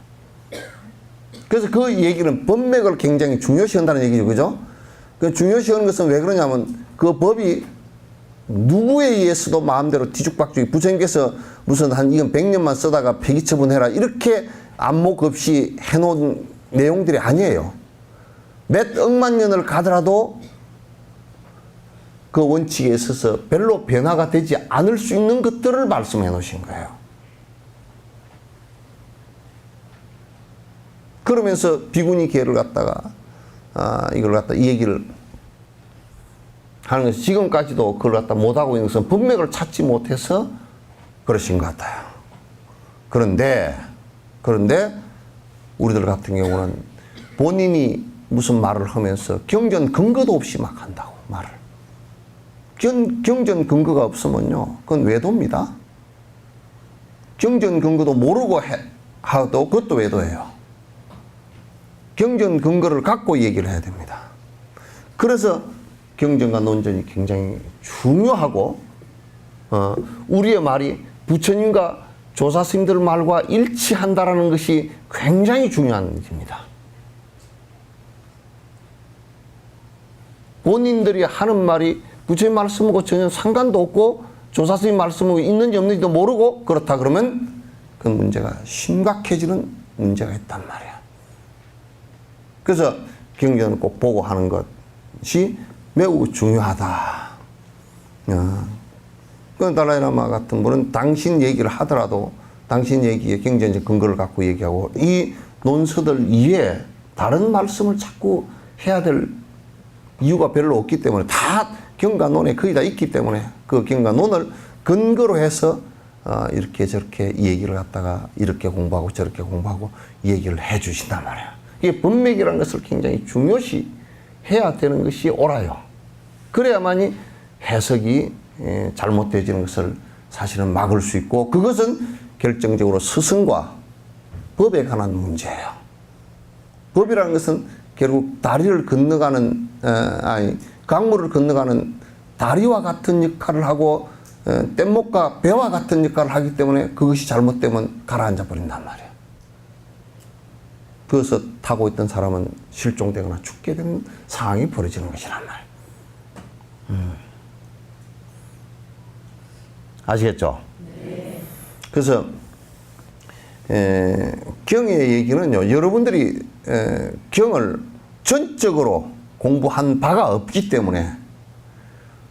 그래서 그 얘기는 법맥을 굉장히 중요시 한다는 얘기죠. 그죠? 그 중요시 하는 것은 왜 그러냐면 그 법이 누구에 의해서도 마음대로 뒤죽박죽이 부처님께서 무슨 이건 100년만 쓰다가 폐기처분해라 이렇게 안목 없이 해놓은 내용들이 아니에요. 몇 억만 년을 가더라도 그 원칙에 있어서 별로 변화가 되지 않을 수 있는 것들을 말씀해 놓으신 거예요. 그러면서 비구니 계를 갖다가 이 얘기를 하는 것이 지금까지도 그걸 갖다 못하고 있는 것은 법맥을 찾지 못해서 그러신 것 같아요. 그런데 우리들 같은 경우는 본인이 무슨 말을 하면서 경전 근거도 없이 막 한다고 말을. 경전 근거가 없으면요, 그건 외도입니다. 경전 근거도 모르고 하도 그것도 외도예요. 경전 근거를 갖고 얘기를 해야 됩니다. 그래서 경전과 논전이 굉장히 중요하고 우리의 말이 부처님과 조사스님들 말과 일치한다라는 것이 굉장히 중요한 일입니다. 본인들이 하는 말이 부처님 말씀하고 전혀 상관도 없고 조사스님 말씀하고 있는지 없는지도 모르고 그렇다 그러면 그 문제가 심각해지는 문제가 있단 말이야. 그래서 경전을 꼭 보고 하는 것이 매우 중요하다. 그 달라이라마 같은 분은 당신 얘기를 하더라도 당신 얘기에 경전적 근거를 갖고 얘기하고 이 논서들 이외에 다른 말씀을 자꾸 해야 될 이유가 별로 없기 때문에 다 경과논에 거의 다 있기 때문에 그 경과논을 근거로 해서 이렇게 저렇게 이 얘기를 갖다가 이렇게 공부하고 저렇게 공부하고 이 얘기를 해 주신단 말이야. 이게 법맥이라는 것을 굉장히 중요시 해야 되는 것이 옳아요. 그래야만이 해석이 잘못되어지는 것을 사실은 막을 수 있고 그것은 결정적으로 스승과 법에 관한 문제예요. 법이라는 것은 결국 다리를 건너가는 강물을 건너가는 다리와 같은 역할을 하고 뗏목과 배와 같은 역할을 하기 때문에 그것이 잘못되면 가라앉아 버린단 말이에요. 그것을 타고 있던 사람은 실종되거나 죽게 되는 상황이 벌어지는 것이란 말이에요. 아시겠죠? 네. 그래서 경의 얘기는요, 여러분들이 경을 전적으로 공부한 바가 없기 때문에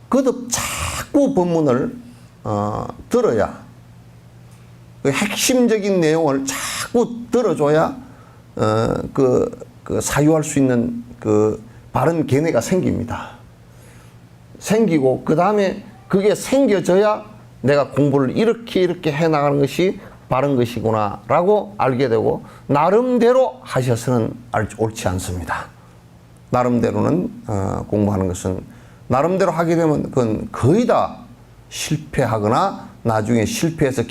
그것도 자꾸 법문을 들어야 그 핵심적인 내용을 자꾸 들어줘야 그 사유할 수 있는 그 바른 견해가 생깁니다. 생기고 그 다음에 그게 생겨져야 내가 공부를 이렇게 해나가는 것이 바른 것이구나 라고 알게 되고 나름대로 하셔서는 옳지 않습니다. 나름대로는 공부하는 것은 나름대로 하게 되면 그건 거의 다 실패하거나 나중에 실패해서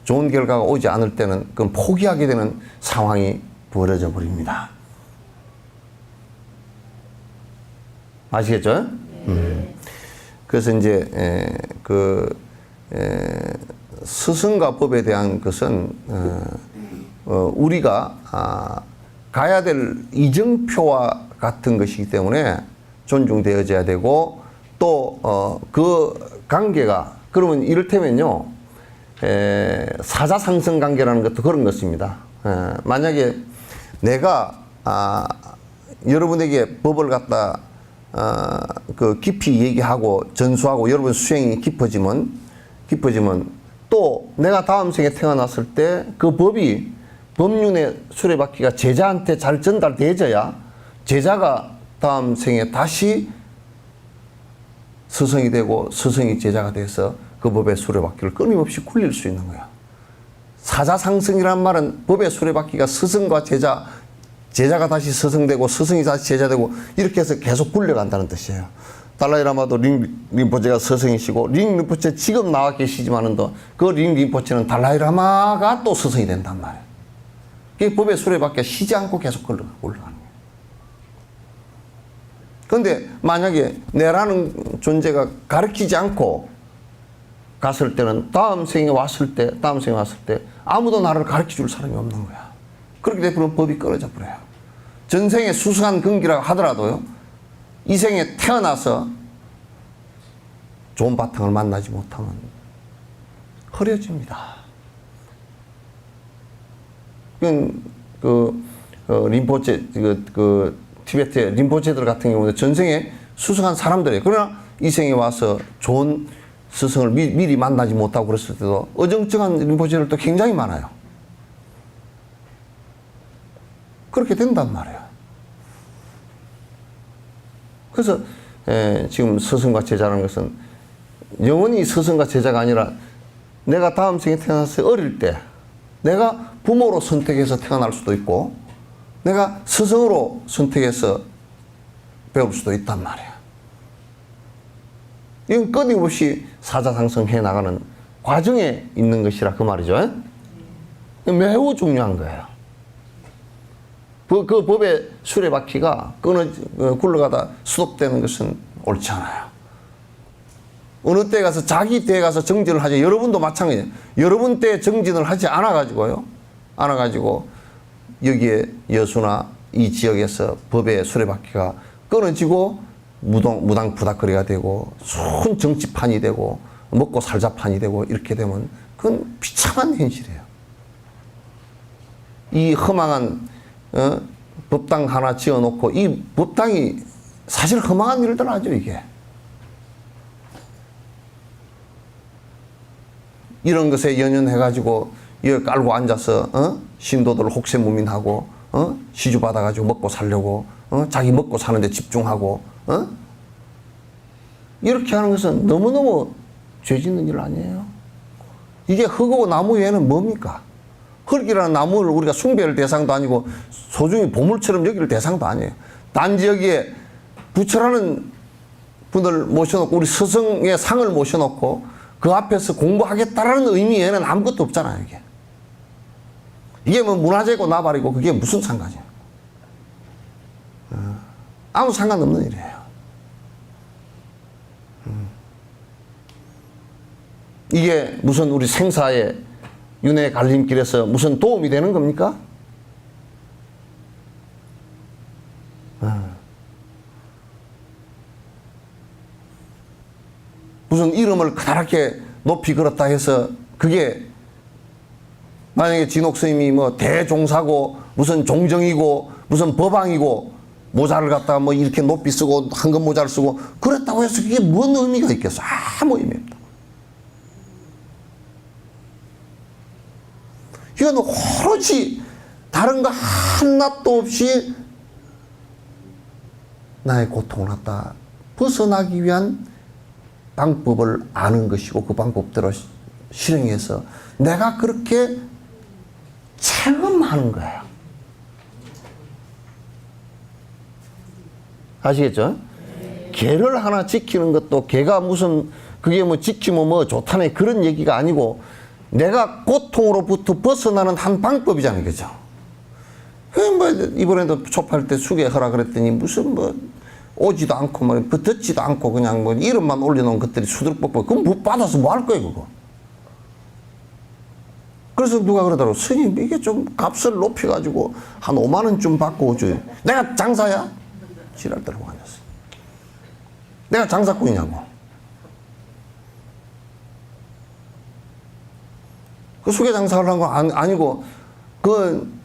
좋은 결과가 오지 않을 때는 그건 포기하게 되는 상황이 벌어져 버립니다. 아시겠죠? 네. 그래서 이제 스승과 법에 대한 것은 우리가 가야 될 이정표와 같은 것이기 때문에 존중되어져야 되고 또 그 관계가 그러면 이를테면요 사자상승 관계라는 것도 그런 것입니다. 만약에 내가 여러분에게 법을 갖다 그 깊이 얘기하고 전수하고 여러분 수행이 깊어지면 또 내가 다음 생에 태어났을 때 그 법이 법륜의 수레바퀴가 제자한테 잘 전달돼져야 제자가 다음 생에 다시 스승이 되고 스승이 제자가 돼서 그 법의 수레바퀴를 끊임없이 굴릴 수 있는 거야. 사자상승이란 말은 법의 수레바퀴가 스승과 제자가 다시 스승되고 스승이 다시 제자되고 이렇게 해서 계속 굴려간다는 뜻이에요. 달라이라마도 링포체가 스승이시고 링포체 지금 나와 계시지만은 그 링포체는 달라이라마가 또 스승이 된단 말이에요. 그 법의 수레바퀴가 쉬지 않고 계속 올라가는 거예요. 그런데 만약에 내라는 존재가 가르치지 않고 갔을 때는 다음 생에 왔을 때 아무도 나를 가르쳐 줄 사람이 없는 거야. 그렇게 되면 법이 끊어져 버려요. 전생에 수승한 근기라고 하더라도요, 이 생에 태어나서 좋은 바탕을 만나지 못하면 흐려집니다. 림포체, 티베트의 림포체들 같은 경우는 전생에 수승한 사람들이에요. 그러나 이 생에 와서 좋은 스승을 미리 만나지 못하고 그랬을 때도 어정쩡한 림포체들도 굉장히 많아요. 그렇게 된단 말이에요. 그래서 지금 스승과 제자라는 것은 영원히 스승과 제자가 아니라 내가 다음 생에 태어났을 때 어릴 때 내가 부모로 선택해서 태어날 수도 있고 내가 스승으로 선택해서 배울 수도 있단 말이야. 이건 끊임없이 사자상승해 나가는 과정에 있는 것이라 그 말이죠. 매우 중요한 거예요. 그 법의 수레바퀴가 굴러가다 수독되는 것은 옳지 않아요. 어느 때 가서 자기 때에 가서 정진을 하지. 여러분도 마찬가지예요. 여러분 때 정진을 하지 않아가지고 여기에 여수나 이 지역에서 법의 수레바퀴가 끊어지고 무당 부닥거리가 되고 순 정치판이 되고 먹고 살자판이 되고 이렇게 되면 그건 비참한 현실이에요. 이 허망한 법당 하나 지어놓고 이 법당이 사실 허망한 일들 하죠. 이게 이런 것에 연연해가지고 여기 깔고 앉아서 신도들 혹세무민하고 시주 받아가지고 먹고 살려고 자기 먹고 사는데 집중하고 이렇게 하는 것은 너무너무 죄 짓는 일 아니에요. 이게 흙하고 나무 외에는 뭡니까? 흙이라는 나무를 우리가 숭배할 대상도 아니고 소중히 보물처럼 여길 대상도 아니에요. 단지 여기에 부처라는 분을 모셔놓고 우리 스승의 상을 모셔놓고 그 앞에서 공부하겠다라는 의미 외에는 아무것도 없잖아요. 이게 뭐 문화재고 나발이고 그게 무슨 상관이에요? 아무 상관없는 일이에요. 이게 무슨 우리 생사의 윤회 갈림길에서 무슨 도움이 되는 겁니까? 무슨 이름을 커다랗게 높이 걸었다 해서 그게 만약에 진옥 스님이 뭐 대종사고 무슨 종정이고 무슨 법왕이고 모자를 갖다가 뭐 이렇게 높이 쓰고 황금 모자를 쓰고 그랬다고 해서 그게 뭔 의미가 있겠어? 아무 의미 없다. 이건 오로지 다른 거 하나도 없이 나의 고통을 갖다 벗어나기 위한 방법을 아는 것이고 그 방법대로 실행해서 내가 그렇게 체험하는 거예요. 아시겠죠? 개를 하나 지키는 것도 개가 무슨 그게 뭐 지키면 뭐 좋다네 그런 얘기가 아니고 내가 고통으로부터 벗어나는 한 방법이잖아요. 그죠? 뭐 이번에도 촉할 때 수계하라 그랬더니 무슨 뭐 오지도 않고 뭐 듣지도 않고 그냥 뭐 이름만 올려놓은 것들이 수두룩 그건 뭐 받아서 뭐 할 거예요 그거. 그래서 누가 그러더라고. 스님 이게 좀 값을 높여가지고 한 5만 원쯤 받고 오죠. 내가 장사야? 지랄 떨고 앉았어. 내가 장사꾼이냐고. 그 수계장사를 한 거 아니고 그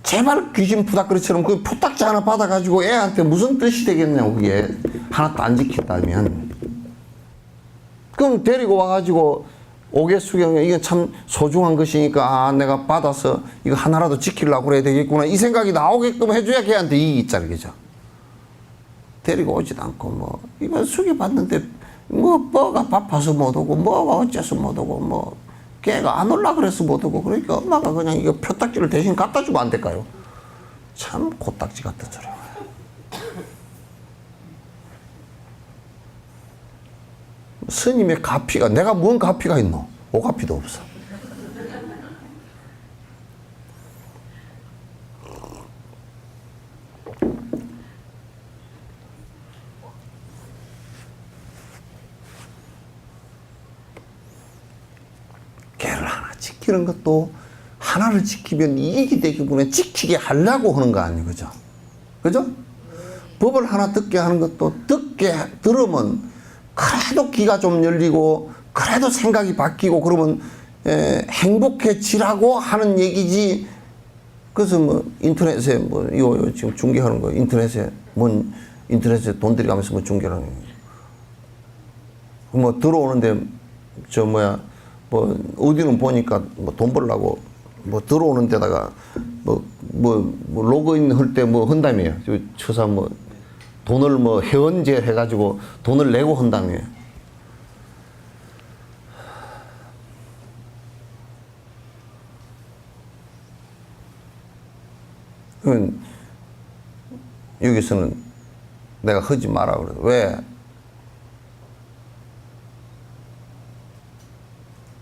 제발 귀신 푸닥거리처럼 그 푸딱지 하나 받아가지고 애한테 무슨 뜻이 되겠냐고 그게 하나도 안 지켰다면 그럼 데리고 와가지고 옥외수경 이게 참 소중한 것이니까 내가 받아서 이거 하나라도 지키려고 그래야 되겠구나 이 생각이 나오게끔 해줘야 걔한테 이익이 있잖아. 그죠? 데리고 오지도 않고 뭐 이거 수교받는데 뭐 뭐가 바빠서 못 오고 뭐가 어째서 못 오고 뭐 걔가 안 올라 그래서 못 오고 그러니까 엄마가 그냥 이거 표딱지를 대신 갖다 주면 안 될까요? 참 코딱지 같은 소리. 스님의 가피가 내가 뭔 가피가 있노? 오가피도 없어. 걔를 하나 지키는 것도 하나를 지키면 이익이 되기 때문에 지키게 하려고 하는 거 아니에요. 그죠? 그죠? 법을 하나 듣게 하는 것도 듣게 들으면 그래도 귀가 좀 열리고 그래도 생각이 바뀌고 그러면 행복해지라고 하는 얘기지. 그래서 뭐 인터넷에 뭐 이거 지금 중계하는 거 인터넷에 돈 들여가면서 뭐 중계하는 거. 뭐 들어오는데 저 뭐야 뭐 어디는 보니까 뭐 돈 벌려고 뭐 들어오는 데다가 뭐 로그인 할 때 뭐 한다며요. 처사 뭐 돈을 뭐 회원제 해가지고 돈을 내고 한다며요. 여기서는 내가 하지 마라 그래. 왜?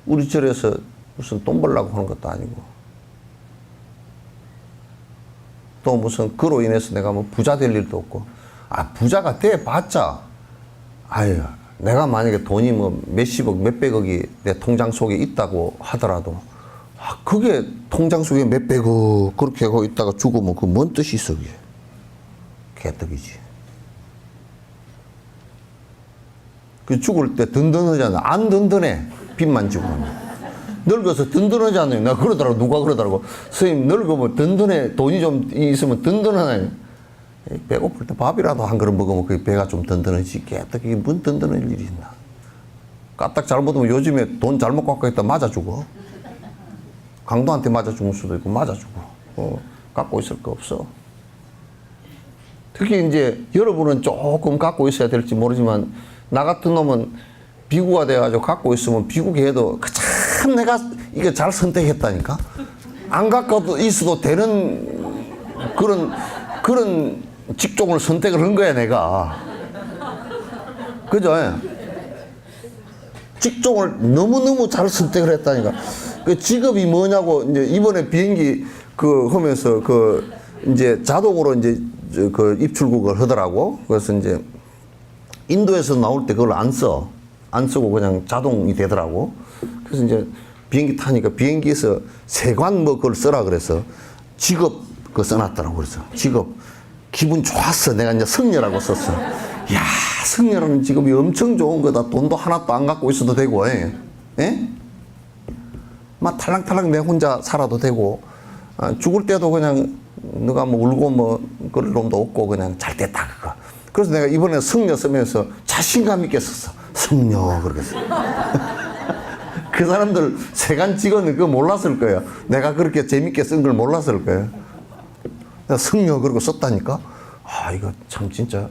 우리 절에서 무슨 돈 벌려고 하는 것도 아니고 또 무슨 그로 인해서 내가 뭐 부자 될 일도 없고 부자가 돼봤자 아유 내가 만약에 돈이 뭐 몇십억 몇백억이 내 통장 속에 있다고 하더라도 그게 통장 속에 몇백억 그렇게 하고 있다가 죽으면 그 뭔 뜻이 있어 그게 개떡이지. 그 죽을 때 든든하잖아. 안 든든해. 빚만 지고 늙어서 든든하잖아요. 나 그러더라고. 누가 그러더라고. 선생님 늙으면 든든해. 돈이 좀 있으면 든든하네. 배고플 때 밥이라도 한 그릇 먹으면 그 배가 좀 든든해지. 개떡이 뭔 든든한 일이 있나. 까딱 잘못하면 요즘에 돈 잘못 갖고 있다 맞아 죽어. 강도한테 맞아 죽을 수도 있고 맞아 죽어. 갖고 있을 거 없어. 특히 이제 여러분은 조금 갖고 있어야 될지 모르지만 나 같은 놈은 비구가 돼가지고 갖고 있으면 비구게 해도 참 내가 이거 잘 선택했다니까. 안 갖고 있어도 되는 그런 직종을 선택을 한 거야 내가. 그죠? 직종을 너무너무 잘 선택을 했다니까. 그 직업이 뭐냐고 이제 이번에 비행기 하면서 이제 자동으로 이제 그 입출국을 하더라고. 그래서 이제 인도에서 나올 때 그걸 안 쓰고 그냥 자동이 되더라고. 그래서 이제 비행기 타니까 비행기에서 세관 뭐 그걸 써라 그래서 직업 그거 써놨더라고. 그래서 직업 기분 좋았어. 내가 이제 승려라고 썼어. 야, 승려라는 직업이 엄청 좋은 거다. 돈도 하나도 안 갖고 있어도 되고, 예? 막 탈랑탈랑 내 혼자 살아도 되고, 죽을 때도 그냥 너가 뭐 울고 뭐 그럴 놈도 없고 그냥 잘 됐다 그거. 그래서 내가 이번에 승려 쓰면서 자신감 있게 썼어. 승려 그러겠어. 그 사람들 세관 직원은 그거 몰랐을 거야. 내가 그렇게 재밌게 쓴 걸 몰랐을 거야. 내가 승려 그러고 썼다니까. 이거 참 진짜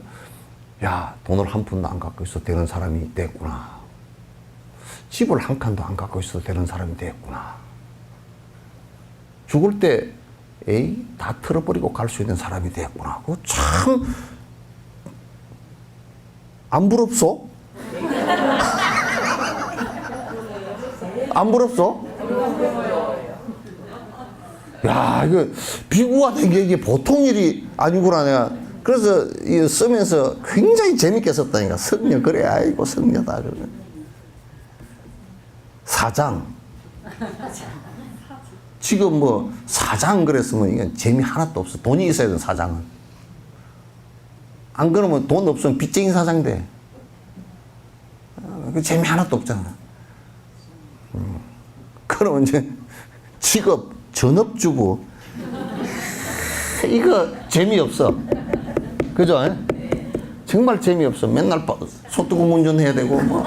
야 돈을 한 푼도 안 갖고 있어도 되는 사람이 됐구나. 집을 한 칸도 안 갖고 있어도 되는 사람이 됐구나. 죽을 때 다 털어버리고 갈 수 있는 사람이 됐구나. 그거 참 안 부럽소? 안 부럽소? 야, 이거 비구가 된 게 이게 보통 일이 아니구나 내가. 그래서 이거 쓰면서 굉장히 재밌게 썼다니까. 승려 그래, 아이고 승려다 그래. 사장. 지금 뭐 사장 그랬으면 이게 재미 하나도 없어. 돈이 있어야 돼 사장은. 안 그러면 돈 없으면 빚쟁이 사장 돼. 재미 하나도 없잖아. 그러면 이제 직업 전업주부 이거 재미없어. 그죠? 정말 재미없어. 맨날 소뚜껑 운전해야 되고 뭐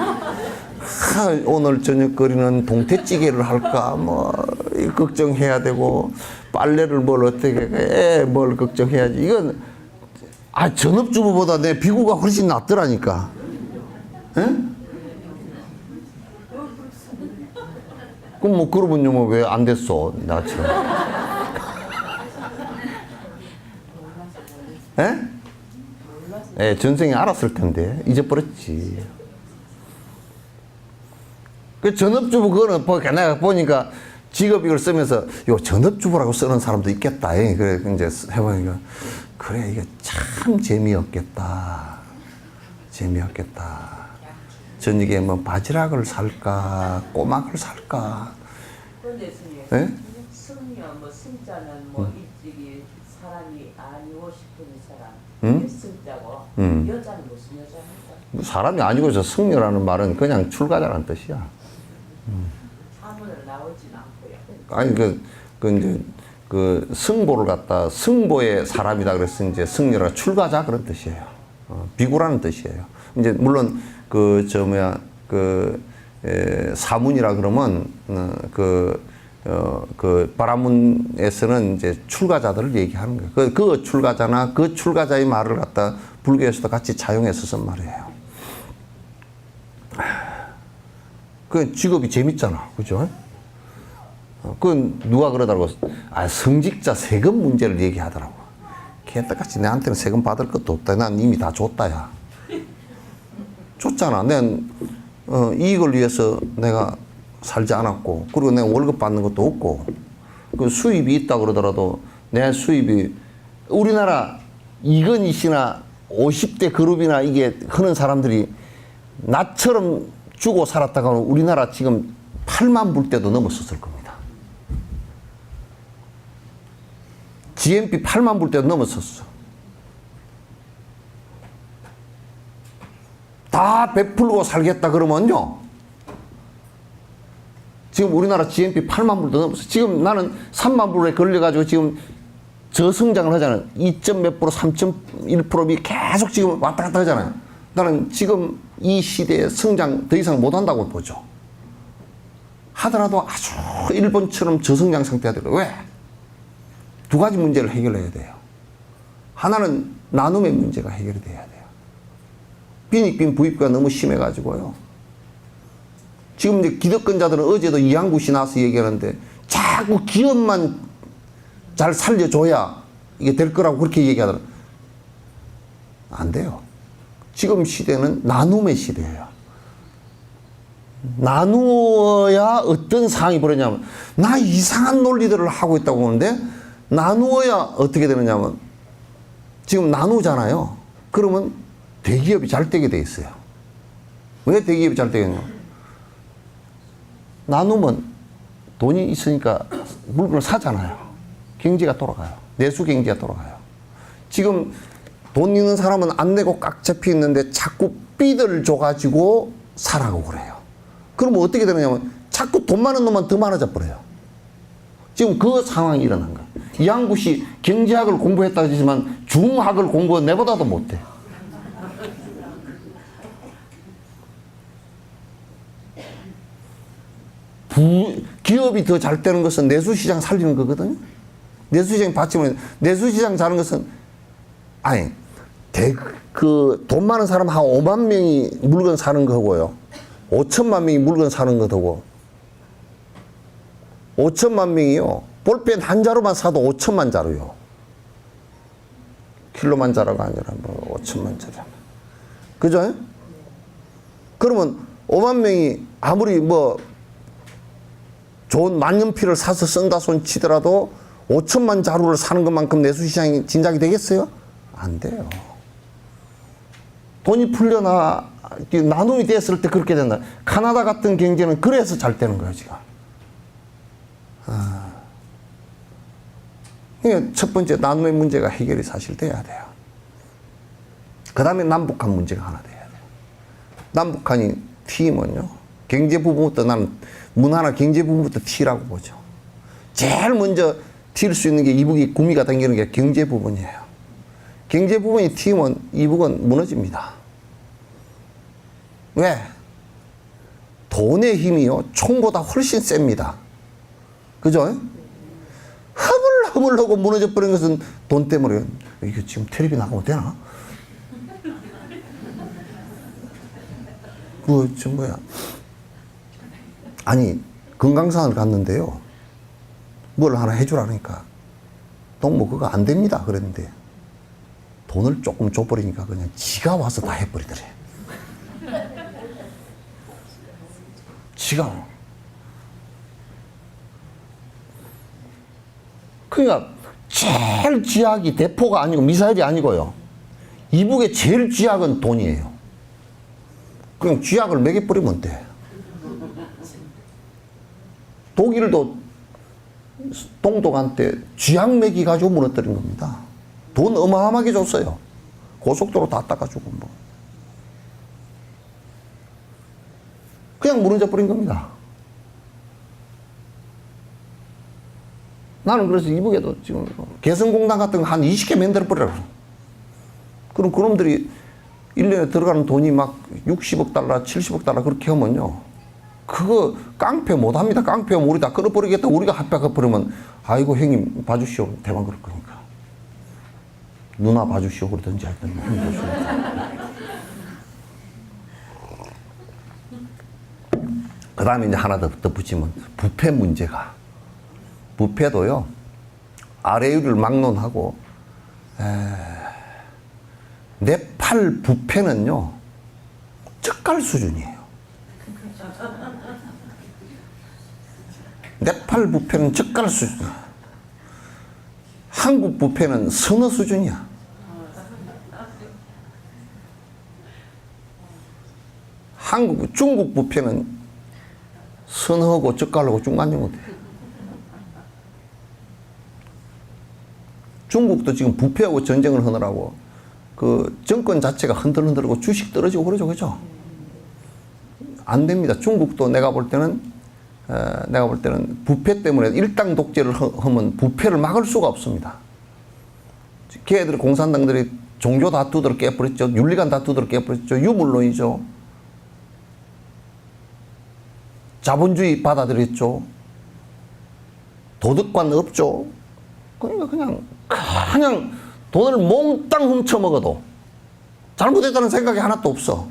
오늘 저녁거리는 동태찌개를 할까 뭐 걱정해야 되고 빨래를 뭘 어떻게 해 뭘 걱정해야지. 이건 전업주부보다 내 비구가 훨씬 낫더라니까. 에? 그럼 뭐 그러면요 뭐 왜 안 됐어 나처럼. 에? 예, 전생에 알았을 텐데 잊어버렸지. 그 전업주부 그거는 내가 보니까 직업이걸 쓰면서 요 전업주부라고 쓰는 사람도 있겠다. 그래 이제 해보니까 그래 이게 참 재미없겠다. 재미없겠다. 저녁에 뭐 바지락을 살까 꼬막을 살까. 그런데 스님, 예? 승려 뭐 승자는 뭐 일찍이 사람이 아니고 싶은 사람, 응? 승자고 여자는 무슨 여자입니까? 사람이 아니고 저 승려라는 말은 그냥 출가자라는 뜻이야. 사문을 나오진 않고요. 아니 이제 그 승보를 갖다 승보의 사람이다 그래서 이제 승려라 출가자 그런 뜻이에요. 비구라는 뜻이에요. 이제 물론 사문이라 그러면 그 바라문에서는 이제 출가자들을 얘기하는 거예요. 그 출가자나 그 출가자의 말을 갖다 불교에서도 같이 차용해서 쓴 말이에요. 그 직업이 재밌잖아, 그죠? 그건 누가 그러더라고. 성직자 세금 문제를 얘기하더라고. 걔같이 내한테는 세금 받을 것도 없다. 난 이미 다 줬다야. 줬잖아. 난 이익을 위해서 내가 살지 않았고, 그리고 내가 월급 받는 것도 없고, 그 수입이 있다 그러더라도 내 수입이 우리나라 이건희 씨나 50대 그룹이나 이게 하는 사람들이 나처럼 주고 살았다가 우리나라 지금 8만 불대도 넘었었을 겁니다. GNP 8만 불대도 넘었었어. 다 베풀고 살겠다 그러면요. 지금 우리나라 GNP 8만 불도 넘었어. 지금 나는 3만 불에 걸려가지고 지금 저성장을 하잖아요. 2점 몇 프로, 3.1%이 계속 지금 왔다 갔다 하잖아요. 나는 지금 이 시대에 성장 더 이상 못한다고 보죠. 하더라도 아주 일본처럼 저성장 상태가 되고. 왜? 두 가지 문제를 해결해야 돼요. 하나는 나눔의 문제가 해결이 돼야 돼요. 빈익빈 부익부가 너무 심해가지고요. 지금 이제 기득권자들은 어제도 이항구 씨 나와서 얘기하는데 자꾸 기업만 잘 살려줘야 이게 될 거라고 그렇게 얘기하더라고요. 안 돼요. 지금 시대는 나눔의 시대예요. 나누어야 어떤 상황이 벌어지냐면 나 이상한 논리들을 하고 있다고 보는데 나누어야 어떻게 되느냐면 지금 나누잖아요. 그러면 대기업이 잘 되게 돼 있어요. 왜 대기업이 잘 되겠냐? 나누면 돈이 있으니까 물건을 사잖아요. 경제가 돌아가요. 내수 경제가 돌아가요. 지금 돈 있는 사람은 안 내고 꽉 잡혀 있는데 자꾸 삐들 줘가지고 사라고 그래요. 그러면 어떻게 되느냐면 자꾸 돈 많은 놈만 더 많아져 버려요. 지금 그 상황이 일어난 거예요. 이항구 씨 경제학을 공부했다고 하지만 중학을 공부한 내보다도 못해. 기업이 더 잘 되는 것은 내수시장 살리는 거거든요. 내수시장이 받치면 내수시장 자는 것은 돈 많은 사람 한 5만 명이 물건 사는 거고요. 5천만 명이 물건 사는 거고 5천만 명이요. 볼펜 한 자루만 사도 5천만 자루요. 킬로만 자루가 아니라 뭐 5천만 자루. 그죠? 그러면 5만 명이 아무리 뭐 좋은 만년필을 사서 쓴다 손 치더라도 5천만 자루를 사는 것만큼 내수시장이 진작이 되겠어요? 안 돼요. 돈이 풀려나 나눔이 됐을 때 그렇게 된다. 카나다 같은 경제는 그래서 잘 되는 거예요, 지금. 그러니까 첫 번째 나눔의 문제가 해결이 사실 돼야 돼요. 그 다음에 남북한 문제가 하나 돼야 돼요. 남북한이 튀면요. 경제 부분부터 나는 문화나 경제 부분부터 튀라고 보죠. 제일 먼저 튈 수 있는 게 이북이 구미가 당기는 게 경제 부분이에요. 경제 부분이 튀면 이북은 무너집니다. 왜? 돈의 힘이요, 총보다 훨씬 셉니다. 그죠? 허물허물하고 무너져 버린 것은 돈 때문에. 이거 지금 텔레비 나가면 되나? 아니, 금강산을 갔는데요. 뭘 하나 해주라니까. 동무 그거 안 됩니다. 그랬는데. 돈을 조금 줘버리니까 그냥 지가 와서 다 해버리더래. 지가. 그러니까 제일 쥐약이 대포가 아니고 미사일이 아니고요. 이북의 제일 쥐약은 돈이에요. 그냥 쥐약을 먹여버리면 돼. 독일도 동독한테 쥐약 먹이 가지고 무너뜨린 겁니다. 돈 어마어마하게 줬어요. 고속도로 다 닦아주고 뭐. 그냥 무너져 버린 겁니다. 나는 그래서 이북에도 지금 개성공단 같은 거 한 20개 만들어 버려라. 그럼 그놈들이 1년에 들어가는 돈이 막 60억 달러, 70억 달러 그렇게 하면요. 그거 깡패 못 합니다. 깡패 하면 우리 다 끊어버리겠다. 우리가 합병해버리면 아이고 형님 봐주시오. 대만 그럴 거니까. 누나 봐주시오. 그러든지 하여튼. 그 다음에 이제 하나 더 붙이면 부패 문제가. 부패도요. 아래위를 막론하고 네팔 부패는요. 젓갈 수준이에요. 네팔 부패는 젓갈 수준이야. 한국 부패는 선어 수준이야. 중국 부패는 선어하고 젓갈하고 중간정도 돼. 중국도 지금 부패하고 전쟁을 하느라고 그 정권 자체가 흔들흔들하고 주식 떨어지고 그러죠, 그죠? 안 됩니다. 중국도 내가 볼 때는 부패 때문에 일당 독재를 하면 부패를 막을 수가 없습니다. 걔들 공산당들이 종교 다투들을 깨버렸죠. 윤리관 다투들을 깨버렸죠. 유물론이죠. 자본주의 받아들였죠. 도덕관 없죠. 그러니까 그냥 돈을 몽땅 훔쳐먹어도 잘못했다는 생각이 하나도 없어.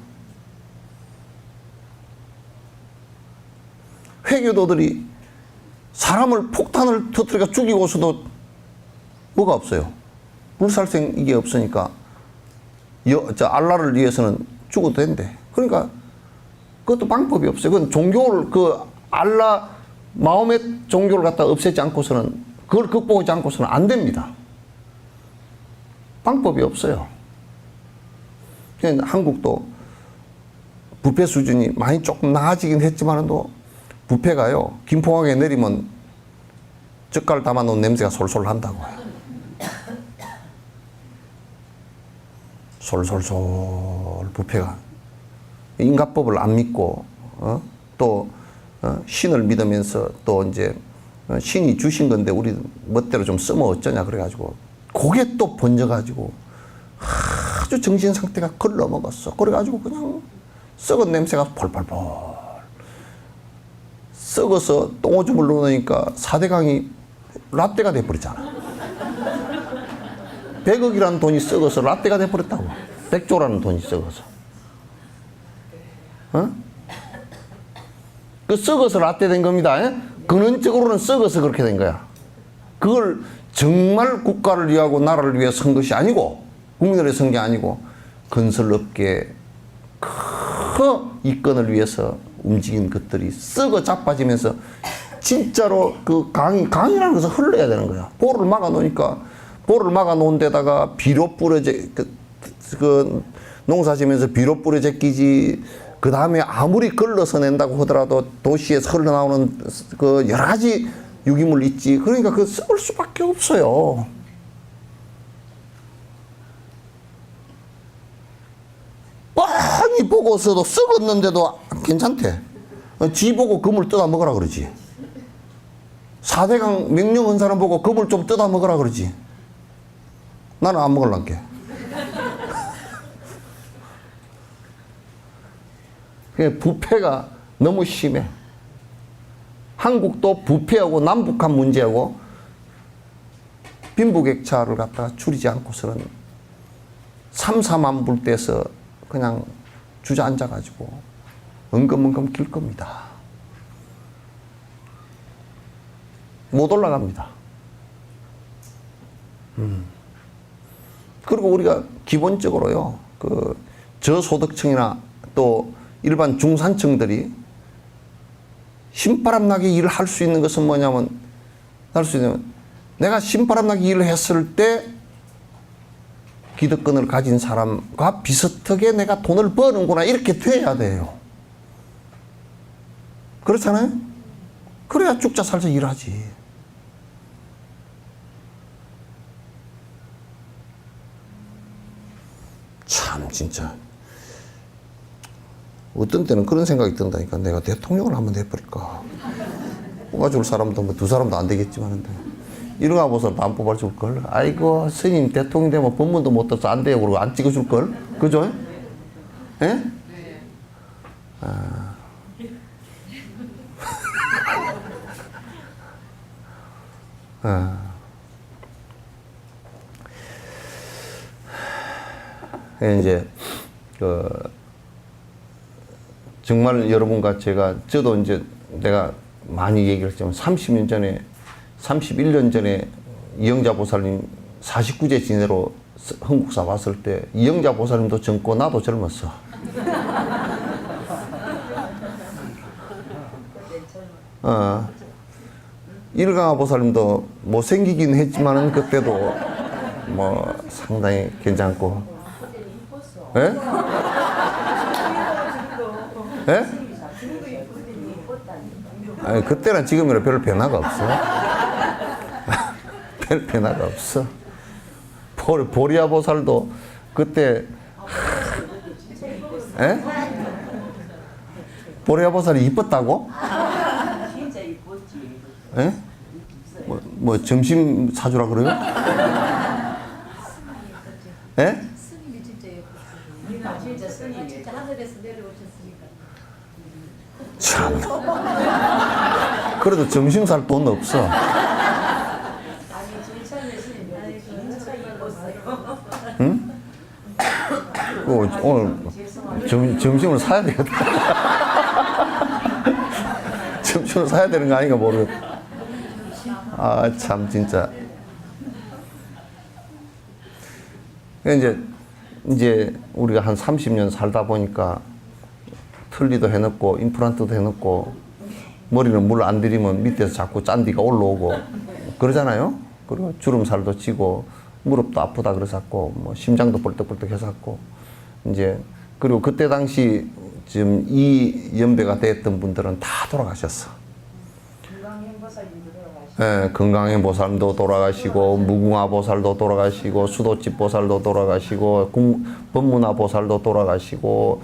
회교도들이 사람을 폭탄을 터뜨려 죽이고서도 뭐가 없어요. 불살생 이게 없으니까 알라를 위해서는 죽어도 된대. 그러니까 그것도 방법이 없어요. 그건 종교를 알라 마음의 종교를 갖다 없애지 않고서는 그걸 극복하지 않고서는 안 됩니다. 방법이 없어요. 한국도 부패 수준이 많이 조금 나아지긴 했지만도 부패가요, 김포항에 내리면 젓갈 담아놓은 냄새가 솔솔 난다고요. 솔솔솔 부패가. 인가법을 안 믿고, 신을 믿으면서 또 이제 신이 주신 건데 우리 멋대로 좀 쓰면 어쩌냐 그래가지고 그게 또 번져가지고 아주 정신 상태가 걸러먹었어. 그래가지고 그냥 썩은 냄새가 폴폴폴. 썩어서 똥오줌을 넣으니까 4대강이 라떼가 돼버렸잖아. 100억이라는 돈이 썩어서 라떼가 돼버렸다고. 100조라는 돈이 썩어서. 그 썩어서 라떼 된 겁니다. 근원적으로는 썩어서 그렇게 된 거야. 그걸 정말 국가를 위하고 나라를 위해 선 것이 아니고, 국민을 위해 선 게 아니고, 건설업계 그 이권을 위해서 움직인 것들이 썩어 자빠지면서 진짜로 그 강이라는 것을 흘러야 되는 거야. 볼을 막아 놓으니까, 볼을 막아 놓은 데다가 비료 뿌려져, 농사 지면서 비료 뿌려져 끼지, 그 다음에 아무리 걸러서 낸다고 하더라도 도시에서 흘러나오는 그 여러 가지 유기물 있지. 그러니까 그 썩을 수밖에 없어요. 뻔히 보고서도 썩었는데도 괜찮대. 지 보고 그물 뜯어 먹으라 그러지. 4대강 명령한 사람 보고 그물 좀 뜯어 먹으라 그러지. 나는 안 먹을란게. 부패가 너무 심해. 한국도 부패하고 남북한 문제하고 빈부격차를 갖다가 줄이지 않고서는 삼삼한불 떼서 그냥 주저앉아가지고 엉금엉금 길 겁니다. 못 올라갑니다. 그리고 우리가 기본적으로요, 그 저소득층이나 또 일반 중산층들이 신바람나게 일을 할 수 있는 것은 뭐냐면, 내가 신바람나게 일을 했을 때 기득권을 가진 사람과 비슷하게 내가 돈을 버는구나, 이렇게 돼야 돼요. 그렇잖아요? 그래야 죽자 살자 일하지. 참 진짜 어떤 때는 그런 생각이 든다니까. 내가 대통령을 한번 해버릴까. 뽑아줄 사람도 뭐 2사람도 안 되겠지만, 이런 거 보고서 안 뽑아줄 걸. 아이고 스님 대통령 되면 법문도 못 들어서 안 돼요 그러고 안 찍어줄 걸. 그죠? 예? 아. 아. 이제 정말 여러분과 저도 이제 내가 많이 얘기를 했지만 30년 전에 31년 전에 이영자 보살님 49제 진해로 한국사 왔을 때 이영자 보살님도 젊고 나도 젊었어. 일강화 보살님도 못생기긴 했지만은 그때도 뭐 상당히 괜찮고. 예? 예? 아니, 그때랑 지금이랑 별 변화가 없어. 별 변화가 없어. 보리아 보살도 그때, 예? 보리아 보살이 이뻤다고? 진짜 이뻤지. 예? 뭐 점심 사주라 그래요? 예? 스님이 진짜 예뻤어요. 진짜 스님이 진짜 하늘에서 내려오셨으니까. 참. 그래도 점심 살 돈 없어. 아니 진짜는 스님이 진짜 이뻤어요. 응? 오늘 점심을 사야 되겠다. 점심을 사야 되는 거 아닌가 모르겠다. 아, 참, 진짜. 이제 우리가 한 30년 살다 보니까 틀니도 해놓고 임플란트도 해놓고 머리는 물 안 들이면 밑에서 자꾸 짠디가 올라오고 그러잖아요. 그리고 주름살도 찌고 무릎도 아프다 그래서고 뭐 심장도 벌떡벌떡 해서고 이제 그리고 그때 당시 지금 이 연배가 됐던 분들은 다 돌아가셨어. 예, 건강행 보살도 돌아가시고 무궁화 보살도 돌아가시고 수도집 보살도 돌아가시고 법문화 보살도 돌아가시고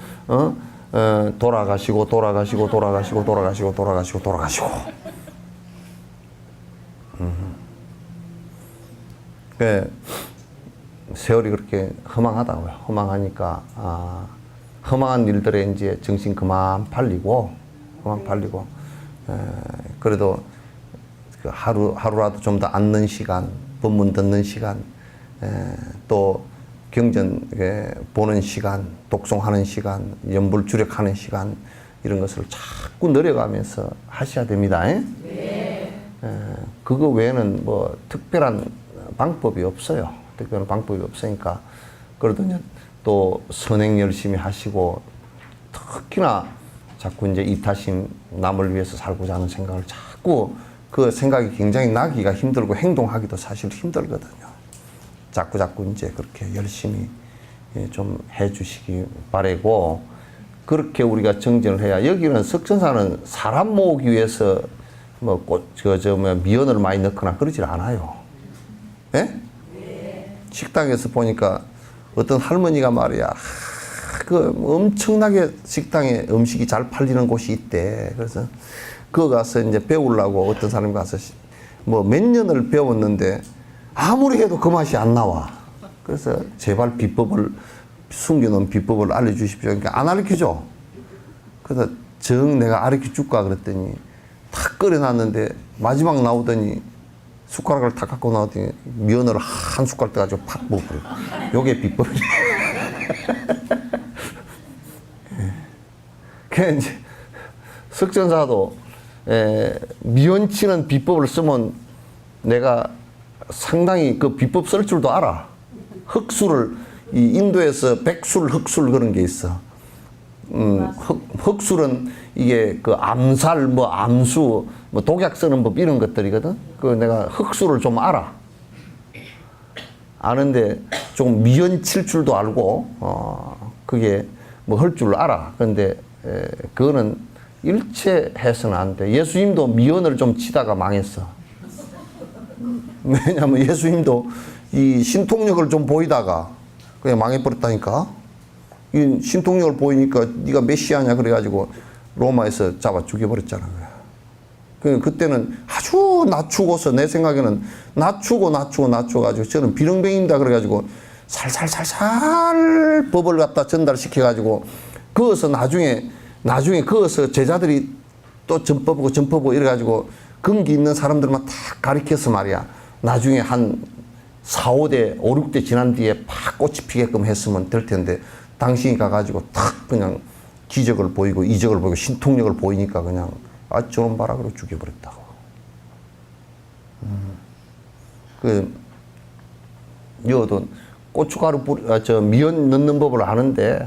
돌아가시고 그 세월이 그렇게 허망하다고요. 허망하니까 허망한 일들에 이제 정신 그만 팔리고 그래도 그 하루라도 좀 더 앉는 시간, 법문 듣는 시간, 또 경전 보는 시간, 독송하는 시간, 연불 주력하는 시간 이런 것을 자꾸 늘려가면서 하셔야 됩니다. 네. 그거 외에는 뭐 특별한 방법이 없어요. 특별한 방법이 없으니까 그래도 또 선행 열심히 하시고 특히나 자꾸 이제 이타심 남을 위해서 살고자 하는 생각을 자꾸 그 생각이 굉장히 나기가 힘들고 행동하기도 사실 힘들거든요. 자꾸 이제 그렇게 열심히 좀 해주시기 바라고 그렇게 우리가 정진을 해야 여기는 석천사는 사람 모으기 위해서 뭐 미연을 많이 넣거나 그러질 않아요. 예? 네. 식당에서 보니까 어떤 할머니가 말이야. 그 엄청나게 식당에 음식이 잘 팔리는 곳이 있대. 그래서 그거 가서 이제 배우려고 어떤 사람이 가서 뭐 몇 년을 배웠는데 아무리 해도 그 맛이 안 나와. 그래서 제발 비법을 숨겨놓은 비법을 알려주십시오. 그러니까 안 알려주죠. 그래서 정 내가 가르쳐 줄까 그랬더니 탁 끓여놨는데 마지막 나오더니 숟가락을 탁 갖고 나오더니 면을 한 숟갈 떠가지고 팍 먹어버려. 요게 비법이에요. 그 이제 석전사도 미연치는 비법을 쓰면 내가 상당히 그 비법 쓸 줄도 알아. 흑술을 이 인도에서 백술, 흑술 그런 게 있어. 흑술은 이게 그 암살, 뭐 암수, 뭐 독약 쓰는 법 이런 것들이거든. 그 내가 흑술을 좀 알아. 아는데 좀 미연칠 줄도 알고, 그게 뭐 할 줄 알아. 그런데 그거는 일체 해서는 안 돼. 예수님도 미연을 좀 치다가 망했어. 왜냐면 예수님도 이 신통력을 좀 보이다가 그냥 망해버렸다니까. 이 신통력을 보이니까 네가 메시아냐 그래가지고 로마에서 잡아 죽여버렸잖아. 그때는 아주 낮추고서 내 생각에는 낮추고가지고 저는 비렁뱅입니다 그래가지고 살살 법을 갖다 전달시켜가지고 그어서 나중에 그어서 제자들이 또 전법하고 이래가지고 근기 있는 사람들만 다 가리켜서 말이야. 나중에 한 4, 5대, 5, 6대 지난 뒤에 팍 꽃이 피게끔 했으면 될 텐데 당신이 가가지고 탁 그냥 기적을 보이고 이적을 보이고 신통력을 보이니까 그냥 아 저놈 봐라 그러고 죽여버렸다고. 여도 고춧가루 미연 넣는 법을 아는데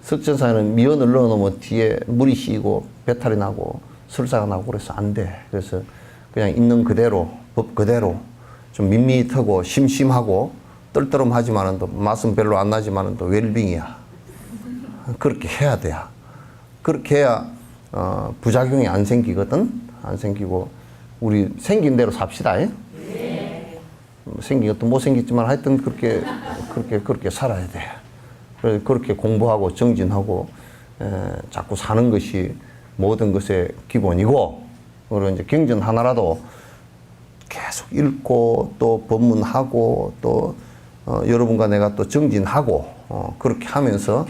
석전사에는 미연을 넣어놓으면 뒤에 물이 씌이고 배탈이 나고 설사가 나고 그래서 안 돼. 그래서 그냥 있는 그대로 법 그대로 좀 밋밋하고 심심하고 떨떠름하지만은 또 맛은 별로 안 나지만은 또 웰빙이야. 그렇게 해야 돼. 그렇게 해야 부작용이 안 생기거든. 안 생기고 우리 생긴 대로 삽시다. 네. 생긴 것도 못 생겼지만 하여튼 그렇게 살아야 돼. 그렇게 공부하고 정진하고 자꾸 사는 것이 모든 것의 기본이고, 그리고 이제 경전 하나라도 계속 읽고 또 법문하고 또 여러분과 내가 또 정진하고 그렇게 하면서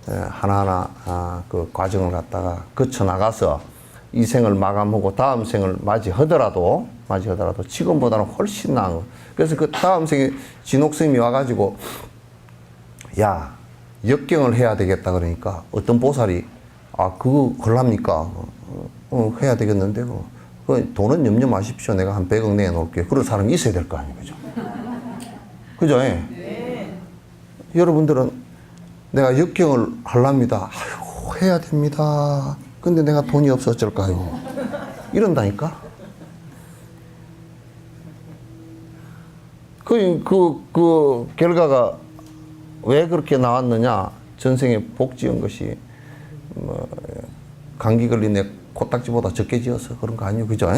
하나하나 그 과정을 갖다가 거쳐 나가서 이 생을 마감하고 다음 생을 맞이하더라도 지금보다는 훨씬 나은 거. 그래서 그 다음 생에 진옥스님이 와가지고 야 역경을 해야 되겠다 그러니까 어떤 보살이 그거 걸랍니까? 해야 되겠는데 그 돈은 염려 마십시오. 내가 한 100억 내놓을게요. 그런 사람이 있어야 될 거 아니에요. 그죠? 그죠? 네. 여러분들은 내가 역경을 하랍니다. 아이고, 해야 됩니다. 근데 내가 돈이 없어 어쩔까요? 이런다니까? 그 결과가 왜 그렇게 나왔느냐? 전생에 복 지은 것이, 감기 걸린 내 코딱지보다 적게 지어서 그런 거 아니에요? 그죠?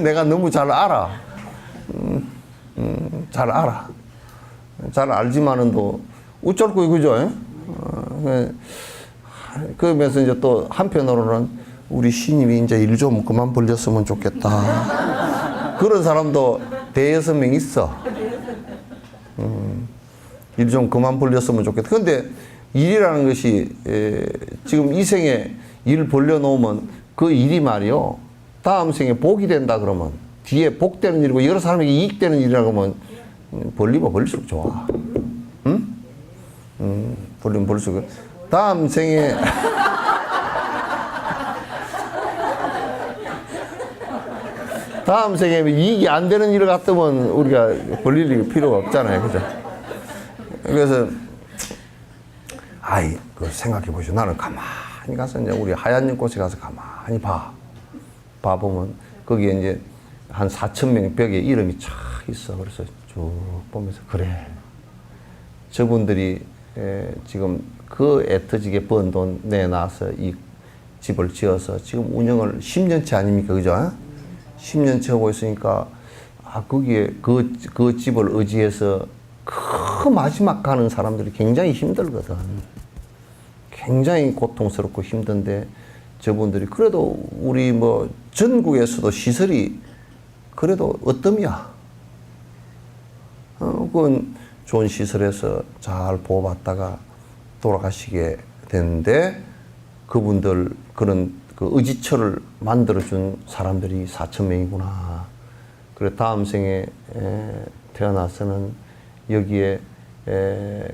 내가 너무 잘 알아. 잘 알아. 잘 알지만은 또 어쩔 거예요, 그죠? 그러면서 이제 또 한편으로는 우리 신임이 이제 일 좀 그만 벌렸으면 좋겠다. 그런 사람도 대여섯 명 있어. 일 좀 그만 벌렸으면 좋겠다. 근데 일이라는 것이 지금 이 생에 일 벌려놓으면 그 일이 말이요. 다음 생에 복이 된다 그러면 뒤에 복되는 일이고 여러 사람에게 이익되는 일이라고 하면 벌리면 벌릴수록 좋아. 응? 벌리면 벌릴수록. 다음 생에 다음 생에 이익이 안 되는 일을 갖다면 우리가 벌릴 필요가 없잖아요. 그죠? 그래서 그 생각해 보시오. 나는 가만히 가서 이제 우리 하얀 연꽃에 가서 가만히 봐보면 거기에 이제 한 4,000명 벽에 이름이 쫙 있어. 그래서 쭉 보면서 그래. 저분들이 지금 그 애터지게 번 돈 내놔서 이 집을 지어서 지금 운영을 10년째 아닙니까? 그죠? 10년째 하고 있으니까 거기에 그 집을 의지해서 그 마지막 가는 사람들이 굉장히 힘들거든. 굉장히 고통스럽고 힘든데 저분들이 그래도 우리 뭐 전국에서도 시설이 그래도 어떠냐? 그건 좋은 시설에서 잘 보호받다가 돌아가시게 됐는데 그분들 그런 그 의지처를 만들어준 사람들이 4,000명이구나. 그래 다음 생에 태어나서는 여기에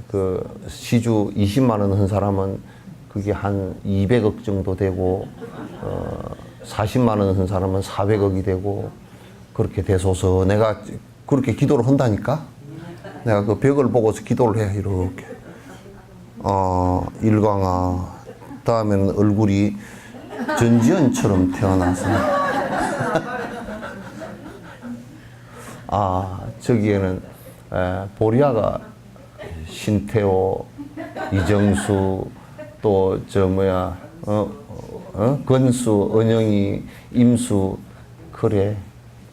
그 시주 20만 원 한 사람은 그게 한 200억 정도 되고 40만 원 한 사람은 400억이 되고 그렇게 되소서. 내가 그렇게 기도를 한다니까. 내가 그 벽을 보고서 기도를 해 이렇게. 일광아. 다음에는 얼굴이 전지현처럼 태어나서. 저기에는 보리아가 신태호, 이정수, 또 저 뭐야, 건수, 은영이, 임수, 그래.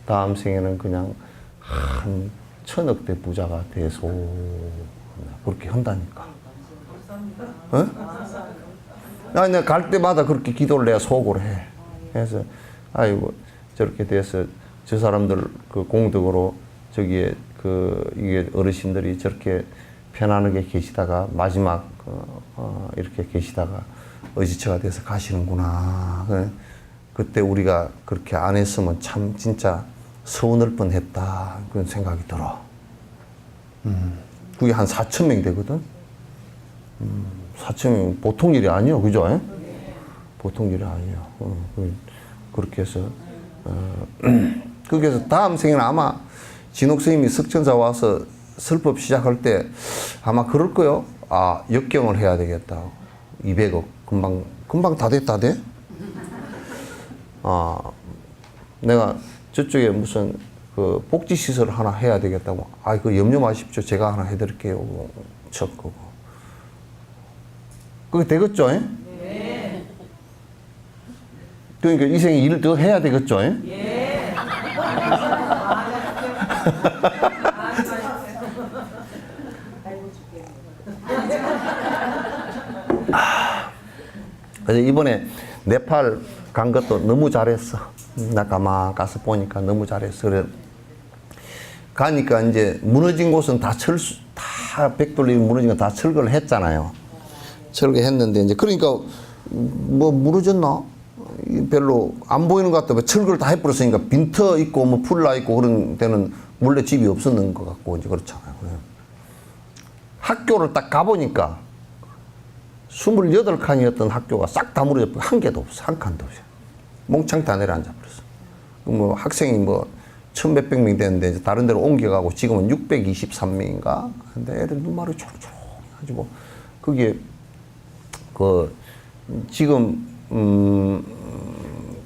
다음 생에는 그냥 한 1,000억대 부자가 돼서 그렇게 한다니까. 아니, 내가 갈 때마다 그렇게 기도를 내가 속으로 해. 그래서, 아이고, 저렇게 돼서 저 사람들 그 공덕으로 저기에 이게 어르신들이 저렇게 편안하게 계시다가 마지막, 이렇게 계시다가 의지처가 돼서 가시는구나. 그때 우리가 그렇게 안 했으면 참 진짜 서운할 뻔 했다. 그런 생각이 들어. 그게 한 4,000명 되거든. 4,000명 보통 일이 아니에요. 그죠? 보통 일이 아니에요. 그렇게 해서, 거기에서 다음 생에는 아마 진옥 스님이 석천사 와서 설법 시작할 때 아마 그럴 거요. 역경을 해야 되겠다. 200억. 금방 다 됐다, 돼? 내가 저쪽에 무슨 그 복지시설 하나 해야 되겠다고. 그 염려 마십시오. 제가 하나 해드릴게요. 첫 거고. 그게 되겠죠? 네. 그러니까 이 생에 일을 더 해야 되겠죠? 예. 그래서 이번에 네팔 간 것도 너무 잘했어. 나 가만 가서 보니까 너무 잘했어. 그래 가니까 이제 무너진 곳은 다 백돌림이 무너진 건 다 철거를 했잖아요. 철거했는데 이제 그러니까 뭐 무너졌나? 별로 안 보이는 것 같다. 철거를 다 해버렸으니까 빈터 있고 뭐 풀나 있고 그런 데는 원래 집이 없었는 것 같고 이제 그렇잖아요. 학교를 딱 가보니까 28칸이었던 학교가 싹 다 무너졌고 한 개도 없어. 한 칸도 없어. 몽창 다 내려앉아 버렸어. 뭐 학생이 뭐 1,100명 되는데 이제 다른 데로 옮겨가고 지금은 623명인가? 근데 애들 눈말이 초록초록해가지고 그게 지금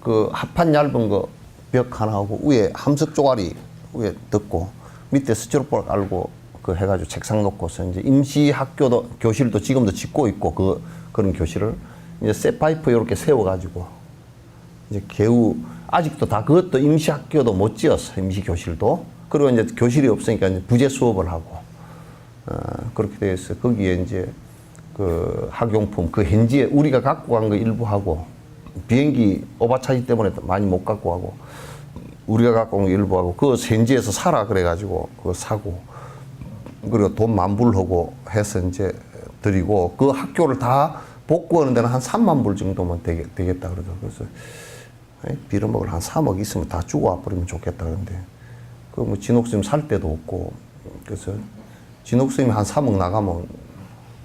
그 합판 얇은 거 벽 하나 하고 위에 함석 쪼가리 위에 덮고 밑에 스티로폼 깔고 그 해가지고 책상 놓고서 이제 임시 학교도 교실도 지금도 짓고 있고 그런 교실을 이제 쇠 파이프 이렇게 세워가지고 이제 개우 아직도 다 그것도 임시 학교도 못 지었어. 임시 교실도. 그리고 이제 교실이 없으니까 이제 부재 수업을 하고 그렇게 되어 있어. 거기에 이제 그 학용품 그 현지에 우리가 갖고 간 거 일부 하고 비행기 오바차지 때문에 많이 못 갖고 가고 우리가 갖고 온 거 일부 하고 그 현지에서 사라 그래가지고 그거 사고 그리고 돈 만불하고 해서 이제 드리고 그 학교를 다 복구하는 데는 한 3만 불 정도면 되겠다 그러더라고요. 그래서 빌어먹을 한 3억 있으면 다 주고 와버리면 좋겠다 그런데 그 뭐 진옥스님 살 데도 없고 그래서 진옥스님이 한 3억 나가면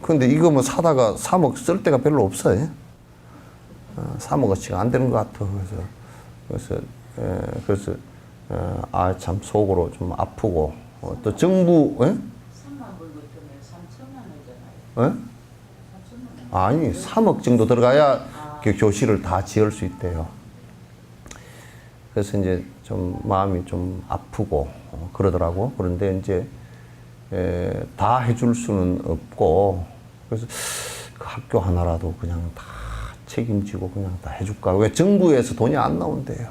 근데 이거 뭐 사다가 3억 쓸 데가 별로 없어요. 3억어치가 안 되는 것 같아. 그래서 참 속으로 좀 아프고 또 정부 3만 불 같으면 3천만 원이잖아요. 아니 3억 정도 들어가야 그 교실을 다 지을 수 있대요. 그래서 이제 좀 마음이 좀 아프고 그러더라고. 그런데 이제 다 해줄 수는 없고 그래서 그 학교 하나라도 그냥 다 책임지고 그냥 다 해줄까. 왜 정부에서 돈이 안 나온대요.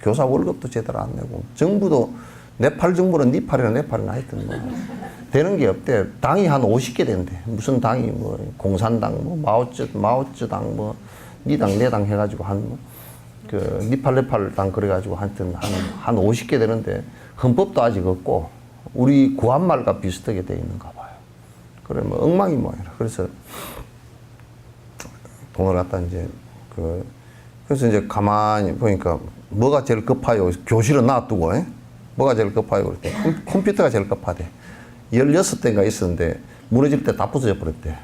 교사 월급도 제대로 안 내고 정부도 네팔 정부는 네팔이나 하여튼 뭐 되는 게 없대. 당이 한 50개 된대. 무슨 당이 뭐 공산당 뭐 마오쩌당 뭐 니당 내당 해가지고 그 네팔 당 그래가지고 하여튼 한 50개 되는데 헌법도 아직 없고 우리 구한말과 비슷하게 되어 있는가 봐요. 그래 뭐 엉망이 뭐이라. 그래서 돈을 갖다 이제 그래서 이제 가만히 보니까 뭐가 제일 급해요? 교실은 놔두고 뭐가 제일 급해요? 그랬대. 컴퓨터가 제일 급하대. 16대인가 있었는데 무너질 때 다 부서져 버렸대.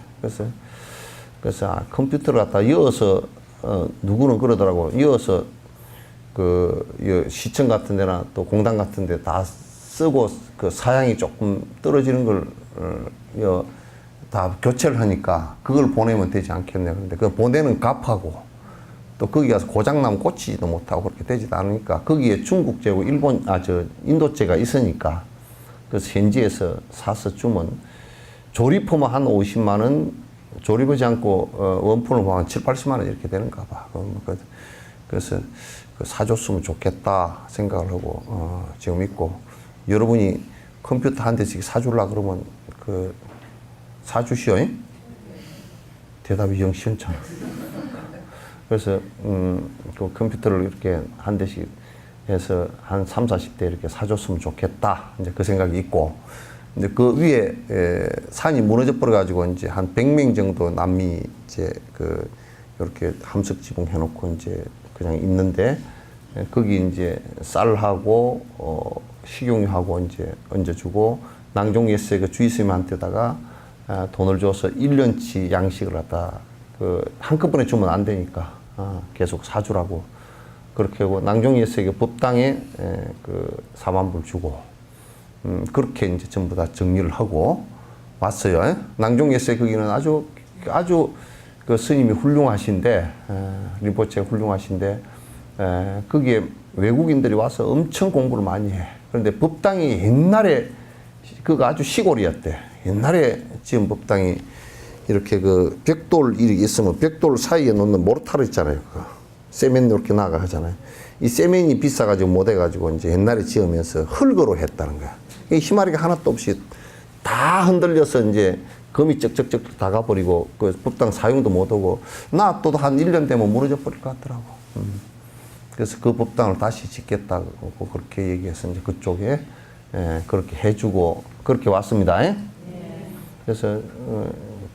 그래서 컴퓨터를 갖다 이어서 누구는 그러더라고. 이어서 시청 같은 데나 또 공단 같은 데 다 쓰고 그 사양이 조금 떨어지는 걸 다 교체를 하니까 그걸 보내면 되지 않겠냐. 그런데 그 보내는 값하고 또 거기 가서 고장나면 고치지도 못하고 그렇게 되지도 않으니까 거기에 중국제고 인도제가 있으니까 그래서 현지에서 사서 주면 조립하면 한 50만 원, 조립하지 않고 원품을 보면 7, 80만 원 이렇게 되는가 봐. 그래서 사줬으면 좋겠다 생각을 하고 지금 있고, 여러분이 컴퓨터 한 대씩 사주려고 그러면 사주시오. 대답이 영 시원찮아. 그래서 그 컴퓨터를 이렇게 한 대씩 해서 한 3, 40대 이렇게 사줬으면 좋겠다. 이제 그 생각이 있고, 근데 그 위에 산이 무너져 버려 가지고 이제 한 100명 정도 남미 이제 이렇게 함석 지붕 해놓고 이제 그냥 있는데, 거기 이제 쌀하고 식용유하고 이제 얹어주고, 낭종예세 그 주의스님한테다가 돈을 줘서 1년치 양식을 갖다 한꺼번에 주면 안 되니까 계속 사주라고 그렇게 하고, 낭종예세 법당에 4만 불 주고 그렇게 이제 전부 다 정리를 하고 왔어요. 낭종예세 거기는 아주 그 스님이 훌륭하신데, 림포체가 훌륭하신데, 거기에 외국인들이 와서 엄청 공부를 많이 해. 그런데 법당이 옛날에 그거 아주 시골이었대. 옛날에 지은 법당이 이렇게 벽돌 이렇게 있으면 벽돌 사이에 놓는 모르타르 있잖아요. 세멘 이렇게 나가 하잖아요. 이 세멘이 비싸가지고 못 해가지고 이제 옛날에 지으면서 흙으로 했다는 거야. 이 희마리가 하나도 없이 다 흔들려서 이제 금이 쩍쩍쩍 다 가버리고 그 법당 사용도 못하고 놔둬도 한 1년 되면 무너져 버릴 것 같더라고. 그래서 그 법당을 다시 짓겠다고 그렇게 얘기해서 이제 그쪽에 그렇게 해주고 그렇게 왔습니다. 그래서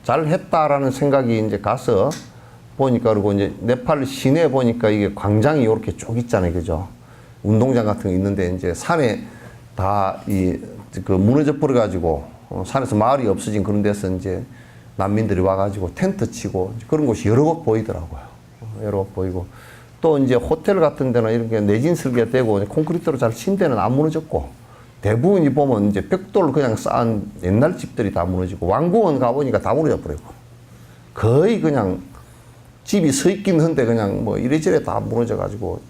잘 했다라는 생각이 이제 가서 보니까, 그리고 이제 네팔 시내 보니까 이게 광장이 이렇게 쭉 있잖아요. 그죠? 운동장 같은 거 있는데 이제 산에 다 무너져 버려가지고 산에서 마을이 없어진 그런 데서 이제 난민들이 와가지고 텐트 치고 그런 곳이 여러 곳 보이더라고요. 여러 곳 보이고, 또 이제 호텔 같은 데나 이런 게 내진 설계 되고 콘크리트로 잘 친 데는 안 무너졌고, 대부분이 보면 이제 벽돌 그냥 쌓은 옛날 집들이 다 무너지고, 왕궁원 가보니까 다 무너져 버리고, 거의 그냥 집이 서 있긴 한데 그냥 뭐 이래저래 다 무너져 가지고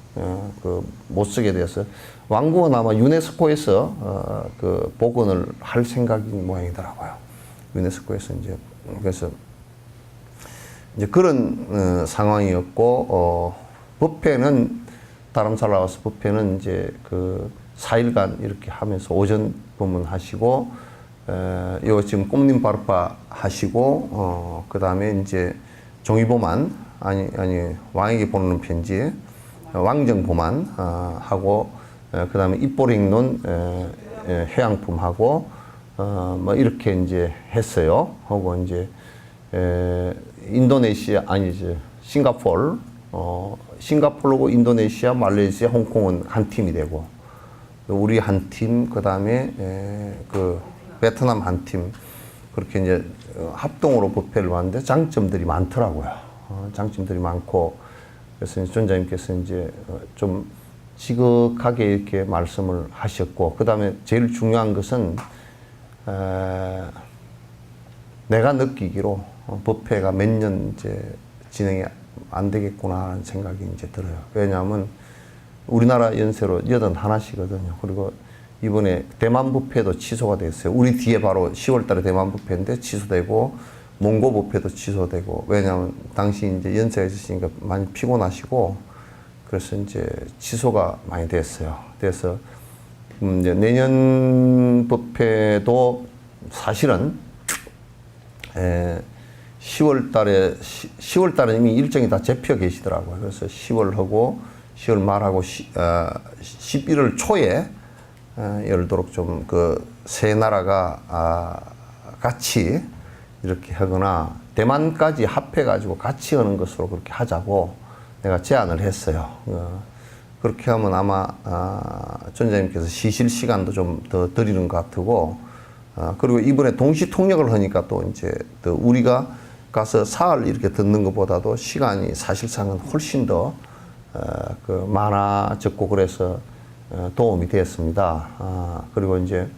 못 쓰게 돼서, 왕궁은 아마 유네스코에서 복원을 할 생각인 모양이더라고요. 유네스코에서 이제 그래서 이제 그런 상황이었고, 법회는 다람살 나와서 법회는 이제 4일간 이렇게 하면서 오전 법문 하시고, 요 지금 꽃님 바르파 하시고, 그 다음에 이제 종이보만, 아니, 왕에게 보내는 편지, 왕정보만 하고, 그 다음에 입보링론 해양품 하고, 뭐 이렇게 이제 했어요. 하고 이제, 인도네시아, 아니지, 싱가포르고 인도네시아, 말레이시아, 홍콩은 한 팀이 되고, 우리 한 팀, 그 다음에 베트남 한 팀, 그렇게 이제 합동으로 법회를 왔는데 장점들이 많더라고요. 장점들이 많고, 그래서 전자님께서 이제 좀 지극하게 이렇게 말씀을 하셨고, 그 다음에 제일 중요한 것은 내가 느끼기로 법회가 몇 년 이제 진행이 안 되겠구나 하는 생각이 이제 들어요. 왜냐하면 우리나라 연세로 81이거든요. 그리고 이번에 대만 법회도 취소가 됐어요. 우리 뒤에 바로 10월 달에 대만 법회인데 취소되고, 몽고 법회도 취소되고, 왜냐하면 당시 이제 연세가 있으시니까 많이 피곤하시고, 그래서 이제 취소가 많이 됐어요. 그래서 이제 내년 법회도 사실은 10월 달에 이미 일정이 다 잡혀 계시더라고요. 그래서 10월 하고 10월 말하고 11월 초에 예를 들어 좀 그 세 나라가 같이 이렇게 하거나 대만까지 합해가지고 같이 하는 것으로 그렇게 하자고 내가 제안을 했어요. 그렇게 하면 아마 전자님께서 쉬실 시간도 좀 더 드리는 것 같고, 그리고 이번에 동시 통역을 하니까 또 이제 또 우리가 가서 사흘 이렇게 듣는 것보다도 시간이 사실상은 훨씬 더 그 많아졌고 그래서 도움이 되었습니다. 그리고 이제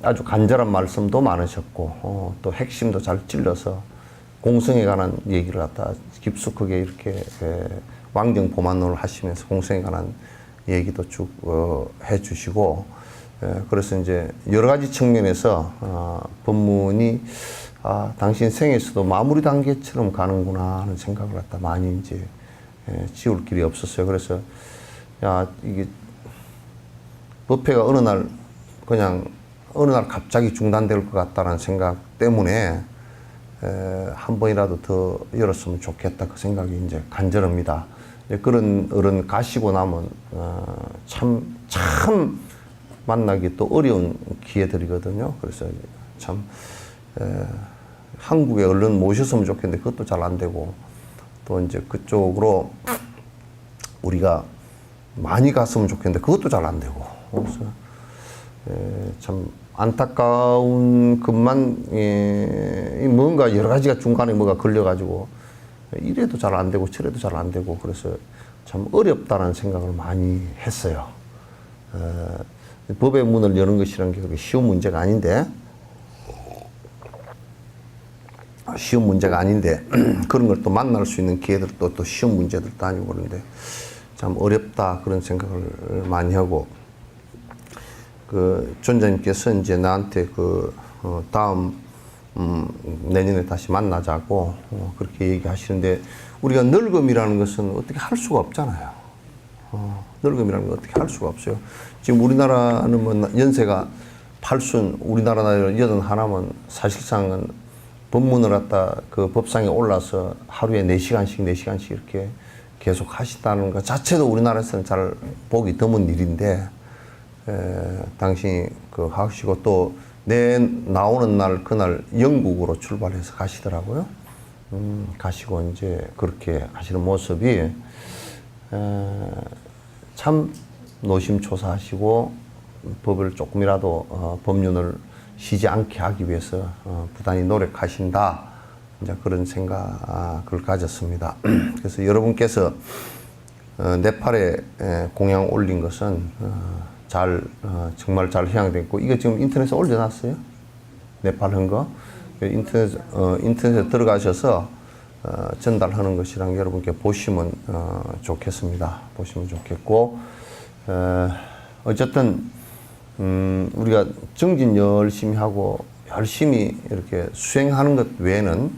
아주 간절한 말씀도 많으셨고 또 핵심도 잘 찔러서 공성에 관한 얘기를 갖다 깊숙하게 이렇게 왕정 보만론을 하시면서 공성에 관한 얘기도 쭉 해주시고, 그래서 이제 여러 가지 측면에서 법문이 당신 생에서도 마무리 단계처럼 가는구나 하는 생각을 갖다 많이 이제 지울 길이 없었어요. 그래서 야, 이게 법회가 어느 날 갑자기 중단될 것 같다는 생각 때문에 한 번이라도 더 열었으면 좋겠다 그 생각이 이제 간절합니다. 그런 어른 가시고 나면 참 만나기 또 어려운 기회들이거든요. 그래서 참 한국에 얼른 모셨으면 좋겠는데 그것도 잘 안 되고, 또 이제 그쪽으로 우리가 많이 갔으면 좋겠는데 그것도 잘 안 되고, 그래서 참 안타까운 것만 뭔가 여러 가지가 중간에 뭐가 걸려가지고 이래도 잘 안 되고 저래도 잘 안 되고, 그래서 참 어렵다는 생각을 많이 했어요. 법의 문을 여는 것이라는 게 그렇게 쉬운 문제가 아닌데 그런 걸 또 만날 수 있는 기회들도 또 쉬운 문제들도 아니고 그런데 참 어렵다 그런 생각을 많이 하고, 그 전자님께서 이제 나한테 다음 내년에 다시 만나자고 그렇게 얘기하시는데, 우리가 늙음이라는 것은 어떻게 할 수가 없잖아요. 늙음이라는 건 어떻게 할 수가 없어요. 지금 우리나라는 뭐 연세가 80, 우리나라 나이로 81면 사실상은 법문을 갖다 그 법상에 올라서 하루에 4시간씩 이렇게 계속 하신다는 것 자체도 우리나라에서는 잘 보기 드문 일인데, 당신이 그 하시고 또 나오는 날 그날 영국으로 출발해서 가시더라고요. 가시고 이제 그렇게 하시는 모습이 참 노심초사하시고 법을 조금이라도 법륜을 쉬지 않게 하기 위해서 부단히 노력하신다, 이제 그런 생각을 가졌습니다. 그래서 여러분께서 네팔에 공양 올린 것은 정말 잘 향되고, 이거 지금 인터넷에 올려놨어요. 네팔 한 거. 인터넷에 들어가셔서 전달하는 것이랑 여러분께 보시면 좋겠습니다. 보시면 좋겠고, 어쨌든 우리가 정진 열심히 하고 열심히 이렇게 수행하는 것 외에는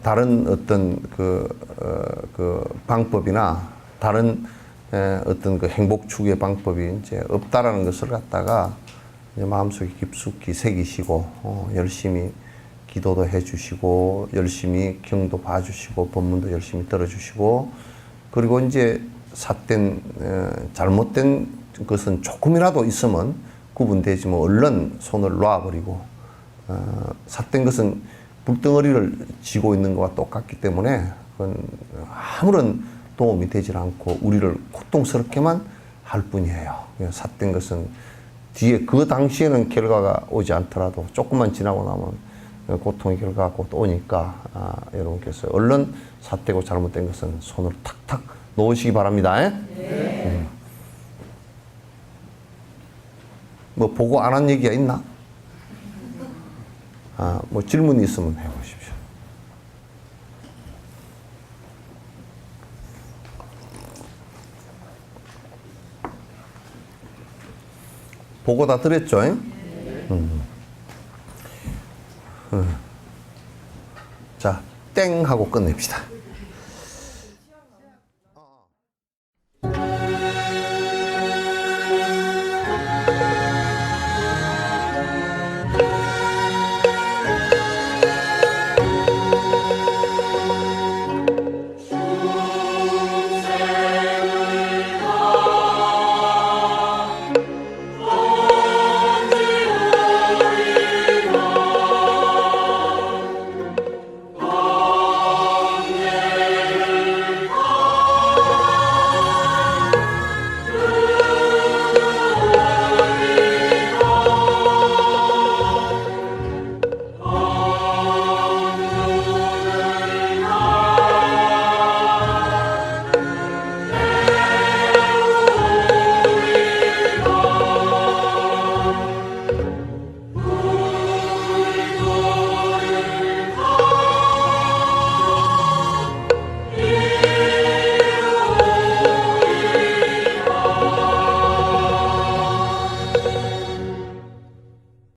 다른 어떤 그 방법이나 다른 어떤 그 행복 추구의 방법이 이제 없다라는 것을 갖다가 이제 마음속에 깊숙이 새기시고 열심히 기도도 해주시고 열심히 경도 봐주시고 법문도 열심히 들어주시고, 그리고 이제 삿된 잘못된 것은 조금이라도 있으면 구분되지 뭐 얼른 손을 놔버리고, 삿된 것은 불덩어리를 쥐고 있는 것과 똑같기 때문에 그건 아무런 도움이 되질 않고 우리를 고통스럽게만 할 뿐이에요. 삿된 것은 뒤에 그 당시에는 결과가 오지 않더라도 조금만 지나고 나면 고통의 결과가 곧 오니까 여러분께서 얼른 삿되고 잘못된 것은 손을 탁탁 놓으시기 바랍니다. 네. 뭐 보고 안 한 얘기가 있나? 뭐 질문이 있으면 해보십시오. 보고 다 드렸죠? 자, 땡 하고 끝냅시다.